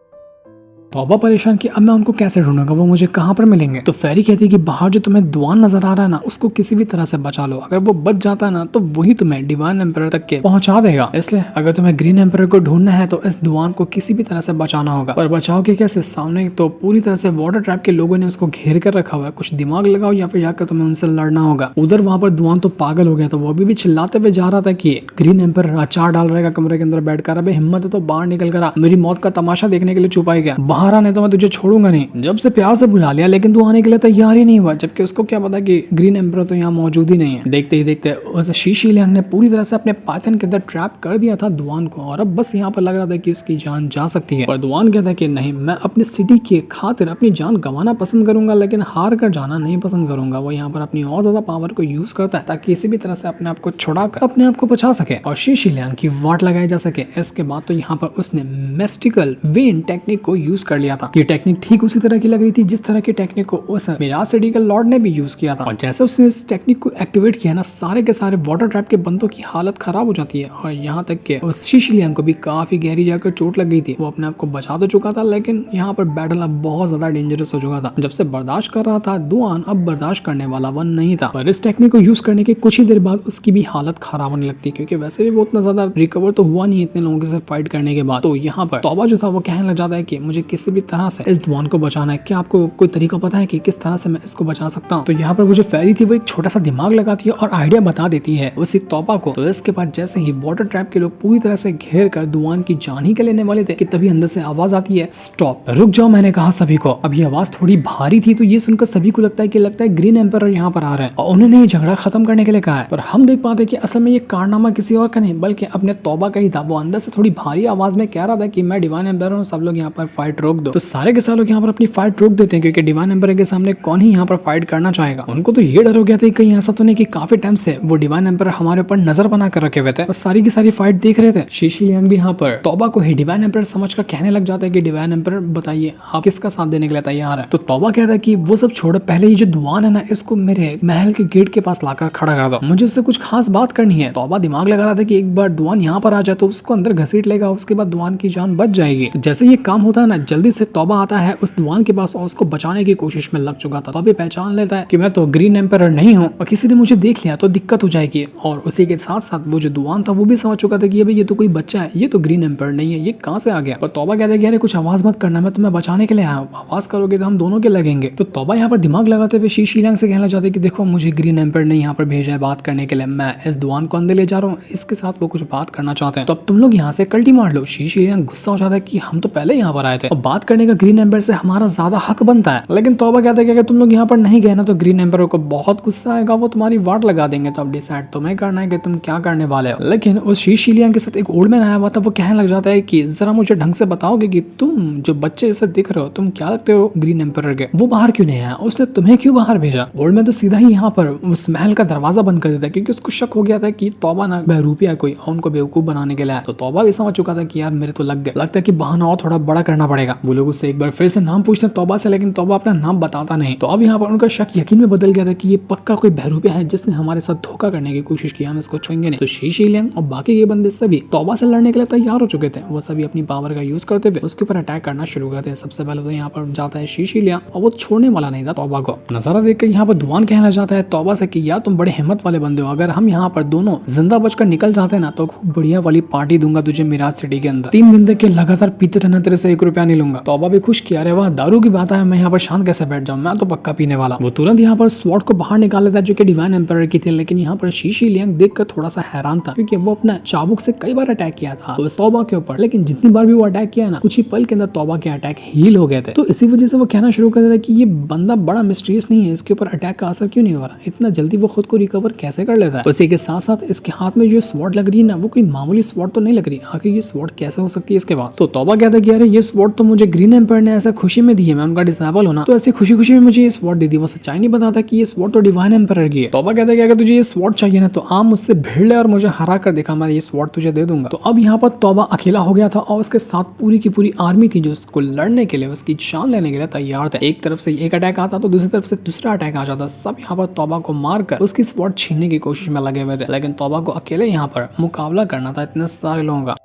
तौबा परेशान कि अब मैं उनको कैसे ढूंढूंगा, वो मुझे कहाँ पर मिलेंगे। तो फेरी कहती है कि बाहर जो तुम्हें दुआन नजर आ रहा है ना, उसको किसी भी तरह से बचा लो। अगर वो बच जाता है ना, तो वही तुम्हें डिवाइन एम्पायर तक के पहुंचा देगा। इसलिए अगर तुम्हें ग्रीन एम्पायर को ढूंढना है तो इस दुआन को किसी भी तरह से बचाना होगा। और बचाओगे कैसे? सामने तो पूरी तरह से वाटर ट्रैप के लोगों ने उसको घेर कर रखा हुआ है। कुछ दिमाग लगाओ या फिर जाकर तुम्हें उनसे लड़ना होगा। उधर वहां पर दुआन तो पागल हो गया था, वो अभी भी चिल्लाते हुए जा रहा था कि ग्रीन एम्पायर अचार डाल रहेगा कमरे के अंदर बैठकर। अबे हिम्मत है तो बाहर निकल कर आ, मेरी मौत का तमाशा देखने के लिए छुपाई गया, बाहर आने तो मैं तुझे छोड़ूंगा नहीं। जब से प्यार से बुला लिया, लेकिन तू आने के लिए तैयार ही नहीं हुआ, जबकि उसको क्या पता कि ग्रीन एम्पायर तो यहाँ मौजूद ही नहीं है। देखते ही देखते उस शी लियांग ने पूरी तरह से अपने पाइथन के अंदर ट्रैप कर दिया था दुआन को, और अब बस यहाँ पर लग रहा था कि उसकी जान जा सकती है। और दुआन कहता है कि नहीं, मैं अपनी सिटी के खातिर अपनी जान गंवाना पसंद करूंगा, लेकिन हार कर जाना नहीं पसंद करूंगा। वो यहाँ पर अपनी और ज्यादा पावर को यूज करता है ताकि किसी भी तरह से अपने आप को छुड़ाकर अपने आप को बचा सके और शी लियांग की वाट लगाई जा सके। इसके बाद तो यहाँ पर उसने मेस्टिकल वेन टेक्निक को यूज कर लिया था। ये टेक्निक ठीक उसी तरह की लग रही थी जिस तरह की टेक्निक को उस मिराज सिटी के लॉर्ड ने भी यूज किया था। और जैसे उसने इस टेक्निक को एक्टिवेट किया ना, सारे के सारे वाटर ट्रैप के बंदों की हालत खराब हो जाती है और यहाँ तक कि उस शीशिलियांग को भी काफी गहरी जाकर चोट लग गई थी। वो अपने आप को बचा तो चुका था, लेकिन यहाँ पर बैटल अब बहुत ज्यादा डेंजरस हो चुका था। जब से बर्दाश्त कर रहा था दुआन, अब बर्दाश्त करने वाला वन नहीं था। पर इस टेक्निक को यूज करने के कुछ ही देर बाद उसकी भी हालत खराब होने लगती, क्योंकि वैसे भी वो उतना ज्यादा रिकवर तो हुआ नहीं इतने लोगों के साथ फाइट करने के बाद। तो यहाँ पर तौबा जो था वो कहने लग जाता है कि मुझे किसी भी तरह से इस दुआन को बचाना है। क्या आपको कोई तरीका पता है कि किस तरह से मैं इसको बचा सकता हूँ? तो यहाँ पर वो जो फेरी थी वो एक छोटा सा दिमाग लगाती है और आइडिया बता देती है उसी तौबा को। तो इसके बाद जैसे ही वाटर ट्रैप के लोग पूरी तरह से घेर कर दुआन की जान ही के लेने वाले थे कि तभी अंदर से आवाज आती है, स्टॉप, रुक जाओ, मैंने कहा सभी को। अब ये आवाज थोड़ी भारी थी, तो ये सुनकर सभी को लगता है ग्रीन एम्पायर यहाँ पर आ रहा है और उन्होंने ये झगड़ा खत्म करने के लिए कहा है। पर हम देख पाते कि असल में ये कारनामा किसी और का नहीं बल्कि अपने तौबा का ही था। वो अंदर से थोड़ी भारी आवाज में कह रहा था कि मैं डिवाइन एम्पायर हूँ, सब लोग यहाँ पर फाइट रोक दो। तो सारे के सारे लोग यहाँ पर अपनी फाइट रोक देते हैं, क्योंकि डिवाइन एम्पायर के सामने कौन ही यहाँ पर फाइट करना चाहेगा। उनको तो ये डर हो गया था कहीं ऐसा तो नहीं कि काफी टाइम से वो डिवाइन एम्पायर हमारे ऊपर नजर बना कर रखे हुए थे, बस सारी की सारी फाइट देख रहे थे। शीशिलियांग भी यहाँ पर तौबा को ही डिवाइन एम्पायर समझकर कहने लग जाता है कि डिवाइन एम्पायर बताइए आप किसका साथ देने के लिए तैयार है? तो तौबा कहता है कि वो सब छोड़ो, पहले ये जो दुआन है ना, इसको मेरे महल के गेट के पास लाकर खड़ा कर दो, मुझे उससे कुछ खास बात करनी है। तौबा दिमाग लगा रहा था कि एक बार दुआन यहाँ पर आ जाए तो उसको अंदर घसीट लेगा, उसके बाद दुआन की जान बच जाएगी। तो जैसे ये काम होता है ना, जल्दी से तौबा आता है उस दुआन के पास और उसको बचाने की कोशिश में लग चुका था। तौबा पहचान लेता है कि मैं तो ग्रीन एम्पायर नहीं हूँ और किसी ने मुझे देख लिया तो दिक्कत हो जाएगी। और उसी के साथ साथ वो जो दुआन था वो भी समझ चुका था कि ये तो कोई बच्चा है, ये तो ग्रीन एम्पायर नहीं है, ये कहाँ से आ गया। और तौबा कहता है कि अरे कुछ आवाज मत करना, मैं तुम्हें बचाने के लिए आया हूँ, आवाज करोगे तो हम दोनों के लगेंगे। तो तौबा यहाँ पर दिमाग लगाते हुए शीशिलियांग से कहना चाहते कि देखो मुझे ग्रीन एम्पायर ने यहाँ पर भेजा है बात करने के लिए, मैं इस दुआन को अंदर ले जा रहा हूँ, इसके साथ वो कुछ बात करना चाहते हैं, तो अब तुम लोग यहाँ से कल्टी मार लो। शीशिलियांग गुस्सा हो जाता है कि हम तो पहले यहाँ पर आए थे और बात करने का ग्रीन एम्पायर से हमारा ज्यादा हक बनता है। लेकिन तौबा कहता है कि अगर तुम लोग यहाँ पर नहीं गए ना तो ग्रीन एम्पायर को बहुत गुस्सा आएगा, वो तुम्हारी वाट लगा देंगे। तो अब डिसाइड तुम्हें करना है कि तुम क्या करने वाले हो। लेकिन उस शीशिलियांग के साथ एक ओल्ड मैन आया हुआ था, वो कहने लग जाता है कि जरा मुझे ढंग से बताओगे कि तुम जो बच्चे ऐसे दिख रहे हो, तुम क्या लगते हो ग्रीन एम्पायर के? वो बाहर क्यों नहीं आया, उसने तुम्हें क्यों बाहर भेजा? ओल्ड मैन तो सीधा ही यहाँ पर उस महल का दरवाजा बंद कर देता है, क्योंकि उसको शक हो गया था कि तौबा ना बहरूपिया कोई उनको बेवकूफ बनाने के लिए। तो तौबा भी समझ चुका था कि यार मेरे तो लग गए, लगता है कि बहाना और थोड़ा बड़ा करना पड़ेगा। वो लोग उससे एक बार फिर से नाम पूछते हैं तौबा से, लेकिन तौबा अपना नाम बताता नहीं। तो अब यहाँ पर उनका शक यकीन में बदल गया था कि ये पक्का कोई बहरूपिया है जिसने हमारे साथ धोखा करने की कोशिश की, हम इसको छुएंगे नहीं। तो शीशिलियांग और बाकी ये बंदे सभी तौबा से लड़ने के लिए तैयार हो चुके थे। वो सभी अपनी पावर का यूज करते हुए उसके ऊपर अटैक करना शुरू करते हैं। सबसे पहले तो यहाँ पर जाता है शीशिलियांग और वो छोड़ने वाला नहीं था तौबा को। नजारा देखकर यहाँ पर दुआन कहना चाहता है तौबा से कि यार तुम बड़े हिम्मत वाले बंदे हो, अगर हम यहाँ पर दोनों जिंदा बचकर निकल जाते हैं ना तो खूब बढ़िया वाली पार्टी दूंगा तुझे मिराज सिटी के अंदर, 3 दिन तक के लगातार पीते रहना, तेरे से 1 रुपया नहीं लूंगा। तौबा भी खुश किया, अरे वाह दारू की बात है, मैं यहाँ पर शांत कैसे बैठ जाऊँ, मैं तो पक्का पीने वाला। वो तुरंत यहाँ पर स्वॉर्ड को बाहर निकाल लेता है जो कि डिवाइन एम्पायर की थी। लेकिन यहाँ पर शीशिलियांग देखकर थोड़ा सा हैरान था, क्योंकि वो अपना चाबुक से कई बार अटैक किया था तो तौबा के ऊपर, लेकिन जितनी बार भी वो अटैक किया ना, कुछ ही पल के अंदर तौबा के अटैक हील हो गए थे। तो इसी वजह से वो कहना शुरू कर देता कि ये बंदा बड़ा मिस्टीरियस नहीं है, इसके ऊपर अटैक का असर क्यों नहीं हो रहा, इतना जल्दी वो खुद को रिकवर कैसे कर लेता है। उसी के साथ साथ इसके हाथ में जो स्वॉर्ड लग रही है ना, वो कोई मामूली स्वॉर्ड तो नहीं लग रही, आखिर ये स्वॉर्ड कैसे हो सकती है इसके पास। तो तौबा कहता है कि अरे ये स्वॉर्ड तो मुझे ग्रीन एम्पायर ने ऐसा खुशी में दी है, मैं उनका डिसेबल होना, तो ऐसी खुशी खुशी में मुझे ये स्वॉर्ड दे दी। वो सच्चाई नहीं बताता कि ये स्वॉर्ड तो डिवाइन एम्पायर की है। तौबा कहता है कि अगर तुझे ये स्वॉर्ड चाहिए ना तो आप मुझसे भिड़ ले और मुझे हरा कर दिखा, मैं ये स्वॉर्ड तुझे दे दूंगा। तो अब यहाँ पर तौबा अकेला हो गया था और उसके साथ पूरी की पूरी आर्मी थी जो उसको लड़ने के लिए, उसकी जान लेने के लिए तैयार थे। एक तरफ से एक अटैक आता तो दूसरी तरफ से दूसरा अटैक आ जाता, सब यहाँ पर तौबा को मारकर उसकी स्वॉर्ड छीनने की कोशिश में लगे हुए थे। लेकिन तौबा को अकेले यहाँ पर मुकाबला करना था इतने सारे लोगों का।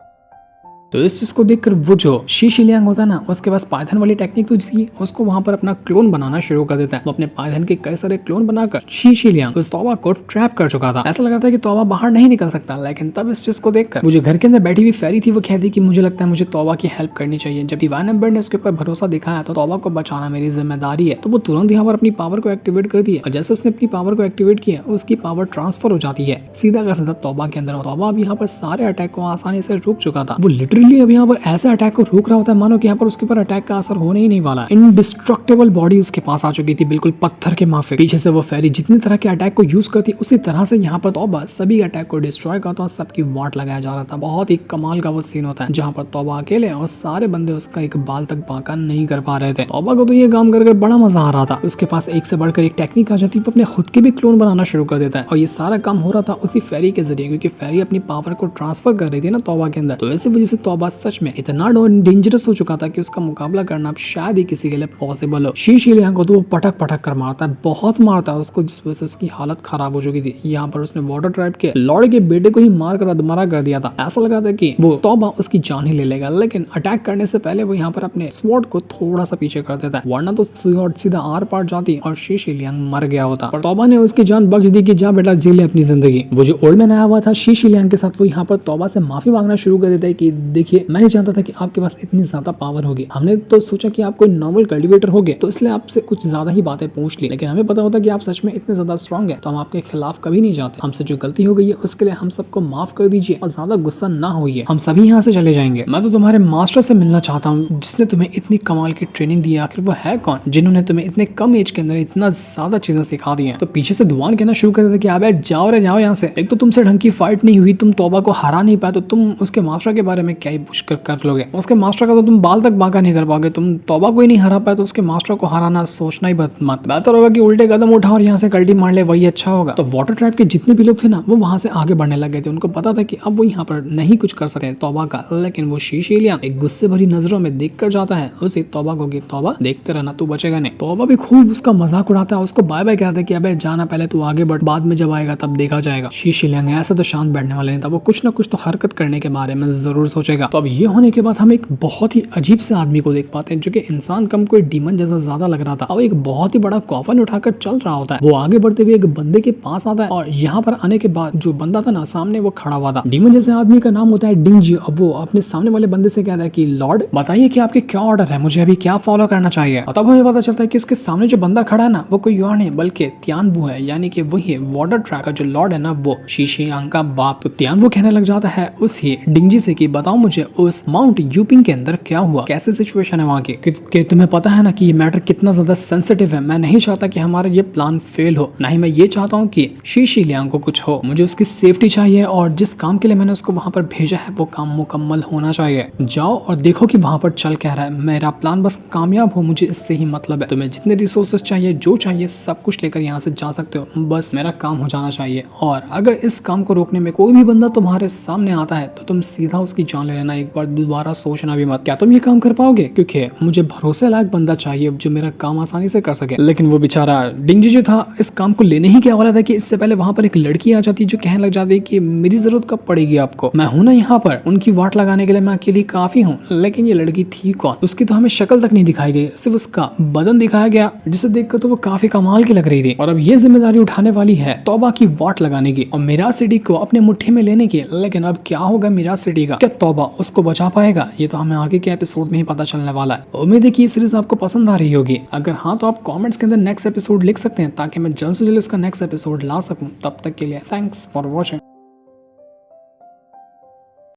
तो इस चीज को देखकर वो जो शीशिलियांग होता है ना, उसके पास पाइथन वाली टेक्निक तो थी, उसको वहां पर अपना क्लोन बनाना शुरू कर देता है। वो अपने पाइथन के कई सारे क्लोन बनाकर शीशिलियांग उस तौबा को ट्रैप कर चुका था। ऐसा लगा था कि तौबा बाहर नहीं निकल सकता। लेकिन तब इस चीज को देखकर वो जो घर के अंदर बैठी हुई फेरी थी वो कहती कि मुझे लगता है मुझे तौबा की हेल्प करनी चाहिए। जब डिवाइन एम्पायर ने उसके ऊपर भरोसा दिखाया तो तौबा को बचाना मेरी जिम्मेदारी है। तो वो तुरंत यहाँ पर अपनी पावर को एक्टिवेट कर दिया और जैसे उसने अपनी पावर को एक्टिवेट किया उसकी पावर ट्रांसफर हो जाती है सीधा का सीधा तौबा के अंदर। तौबा अब यहाँ पर सारे अटैक को आसानी से रोक चुका था। वो लिटरली अब यहाँ पर ऐसे अटैक को रोक रहा होता है मानो कि यहाँ पर उसके ऊपर अटैक का असर होने ही नहीं वाला। इनडिस्ट्रक्टेबल बॉडी उसके पास आ चुकी थी, बिल्कुल पत्थर के माफिक। पीछे से वो फेरी जितनी तरह के अटैक को यूज करती उसी तरह से यहाँ पर तौबा सभी अटैक को डिस्ट्रॉय करता और सबकी वाट लगाया जा रहा था। बहुत ही कमाल का वो सीन होता है जहाँ पर तौबा अकेले और सारे बंदे उसका एक बाल तक बांका नहीं कर पा रहे थे। तौबा को तो ये काम कर बड़ा मजा आ रहा था। उसके पास एक से बढ़कर एक टेक्निक आ जाती तो अपने खुद के भी क्लोन बनाना शुरू कर देता है और ये सारा काम हो रहा था उसी फेरी के जरिए, क्योंकि फेरी अपनी पावर को ट्रांसफर कर रही थी ना तौबा के अंदर। तो इसी वजह से तौबा सच में इतना डेंजरस हो चुका था कि उसका मुकाबला करना अब शायद ही किसी के लिए पॉसिबल हो। शी शिलियांग को तो वो पटक पटक कर मारता है, बहुत मारता है उसको, जिस वजह से उसकी हालत खराब हो चुकी थी। यहाँ पर उसने वाटर ट्राइब के लॉर्ड के बेटे को ही मार कर अधमरा कर दिया था। ऐसा लगा था कि वो तौबा उसकी जान ही ले लेगा, लेकिन अटैक करने से पहले वो यहाँ पर अपने स्वॉर्ड को थोड़ा सा पीछे कर देता है, वरना तो स्वॉर्ड सीधा आर पार जाती और शी शिलियांग मर गया होता। पर तौबा ने उसकी जान बख्श दी कि जा बेटा जी ले अपनी जिंदगी। वो जो ओल्ड मैन आया हुआ था शी शिलियांग के साथ, वो यहाँ पर तौबा से माफी मांगना शुरू कर देता है कि देखिए मैं नहीं जानता था कि आपके पास इतनी ज्यादा पावर होगी, हमने तो सोचा कि आप कोई नॉर्मल कल्टिवेटर होगे तो इसलिए आपसे कुछ ज्यादा ही बातें पूछ ली, लेकिन हमें पता होता कि आप सच में इतने ज्यादा स्ट्रांग है तो हम आपके खिलाफ कभी नहीं जाते। हमसे जो गलती हो गई है उसके लिए हम सबको माफ कर दीजिए और ज्यादा गुस्सा ना होइए, हम सभी यहाँ से चले जाएंगे। मैं तो तुम्हारे मास्टर से मिलना चाहता हूँ जिसने तुम्हें इतनी कमाल की ट्रेनिंग दी। आखिर वो है कौन जिन्होंने तुम्हें इतने कम एज के अंदर इतना ज्यादा चीजें सिखा दी हैं। तो पीछे से दुआन कहना शुरू कर देते कि अबे जाओ रे जाओ यहाँ से, एक तो तुमसे ढंग की फाइट नहीं हुई, तुम तौबा को हरा नहीं पाए तो तुम उसके मास्टर के बारे में क्या ही पूछ कर लोगे। उसके मास्टर का तो तुम बाल तक बांका नहीं कर पाओगे, तुम तौबा को ही नहीं हरा पाए तो उसके मास्टर को हराना सोचना ही मत। बेहतर होगा कि उल्टे कदम उठा और यहाँ से कल्टी मार ले, वही अच्छा होगा। तो वाटर ट्राइब के जितने भी लोग थे ना वो वहां से आगे बढ़ने लग गए थे। उनको पता था कि अब वो यहाँ पर नहीं कुछ कर सकते तौबा का, लेकिन वो शी शिलियांग एक गुस्से भरी नजरों में देख कर जाता है उसे तौबा को कि तौबा देखते रहना तू बचेगा नहीं। तौबा भी खूब उसका मजाक उड़ाता है, उसको बाय बाय कहता है कि अबे जाना पहले तू आगे बढ़, बाद में जब आएगा तब देखा जाएगा। शी शिलियांग ऐसा तो शांत बैठने वाले नहीं था, वो कुछ ना कुछ तो हरकत करने के बारे में जरूर सोचेगा। तो अब ये होने के बाद हम एक बहुत ही अजीब से आदमी को देख पाते हैं जो कि इंसान कम कोई डीमन जैसा ज्यादा लग रहा था और एक बहुत ही बड़ा कॉफन उठाकर चल रहा होता है। वो आगे बढ़ते हुए एक बंदे के पास आता है और यहाँ पर आने के बाद जो बंदा था ना सामने वो खड़ा हुआ था। डीमन जैसे आदमी का नाम होता है डिंगजी। अब वो अपने सामने वाले बंदे से कहता है कि लॉर्ड बताइए कि आपके क्या ऑर्डर है, मुझे अभी क्या फॉलो करना चाहिए। तब हमें पता चलता है कि उसके सामने जो बंदा खड़ा है ना वो कोई और नहीं बल्कि तियानवू है, यानी कि वही वाटर ट्राइब का जो लॉर्ड है ना वो शी शिलियांग का बाप। तो तियानवू कहने लग जाता है उसी डिंगजी से कि बताओ मुझे उस माउंट यूपिंग के अंदर क्या हुआ, कैसे सिचुएशन है वहाँ की, कि तुम्हें पता है ना कि ये मैटर कितना ज्यादा सेंसिटिव है। मैं नहीं चाहता कि हमारा ये प्लान फेल हो, ना ही मैं ये चाहता हूँ कि शी शिलियांग को कुछ हो। मुझे उसकी सेफ्टी चाहिए और जिस काम के लिए मैंने उसको वहां पर भेजा है वो काम मुकम्मल होना चाहिए। जाओ और देखो कि वहां पर चल क्या रहा है, मेरा प्लान बस कामयाब हो, मुझे इससे ही मतलब है। तुम्हें जितने रिसोर्सेज चाहिए जो चाहिए सब कुछ लेकर यहाँ से जा सकते हो, बस मेरा काम हो जाना चाहिए। और अगर इस काम को रोकने में कोई भी बंदा तुम्हारे सामने आता है तो तुम सीधा उसकी जान ले लेना, एक बार दोबारा सोचना भी मत। क्या तुम ये काम कर पाओगे? क्योंकि मुझे भरोसे लायक बंदा चाहिए जो मेरा काम आसानी से कर सके। लेकिन वो बेचारा डिंगजी जो था इस काम को लेने ही क्या वाला था कि इससे पहले वहां पर एक लड़की आ जाती जो कहने लग जाती कि मेरी जरूरत कब पड़ेगी आपको, मैं हूं ना यहाँ पर, उनकी वाट लगाने के लिए मैं अकेली काफी हूँ। लेकिन ये लड़की थी कौन? उसकी तो हमें शक्ल तक नहीं दिखाई गई, सिर्फ उसका बदन दिखाया गया जिसे देखकर तो वो काफी कमाल की लग रही थी। और अब ये जिम्मेदारी उठाने वाली है तौबा की वाट लगाने की और मिराज सिटी को अपने मुट्ठी में लेने की। लेकिन अब क्या होगा मिराज सिटी का? क्या तौबा उसको बचा पाएगा? ये तो हमें आगे के एपिसोड में ही पता चलने वाला है। उम्मीद है कि ये सीरीज आपको पसंद आ रही होगी। अगर हाँ तो आप कमेंट्स के अंदर नेक्स्ट एपिसोड लिख सकते हैं ताकि मैं जल्द से जल्द इसका नेक्स्ट एपिसोड ला सकूं। तब तक के लिए थैंक्स फॉर वॉचिंग।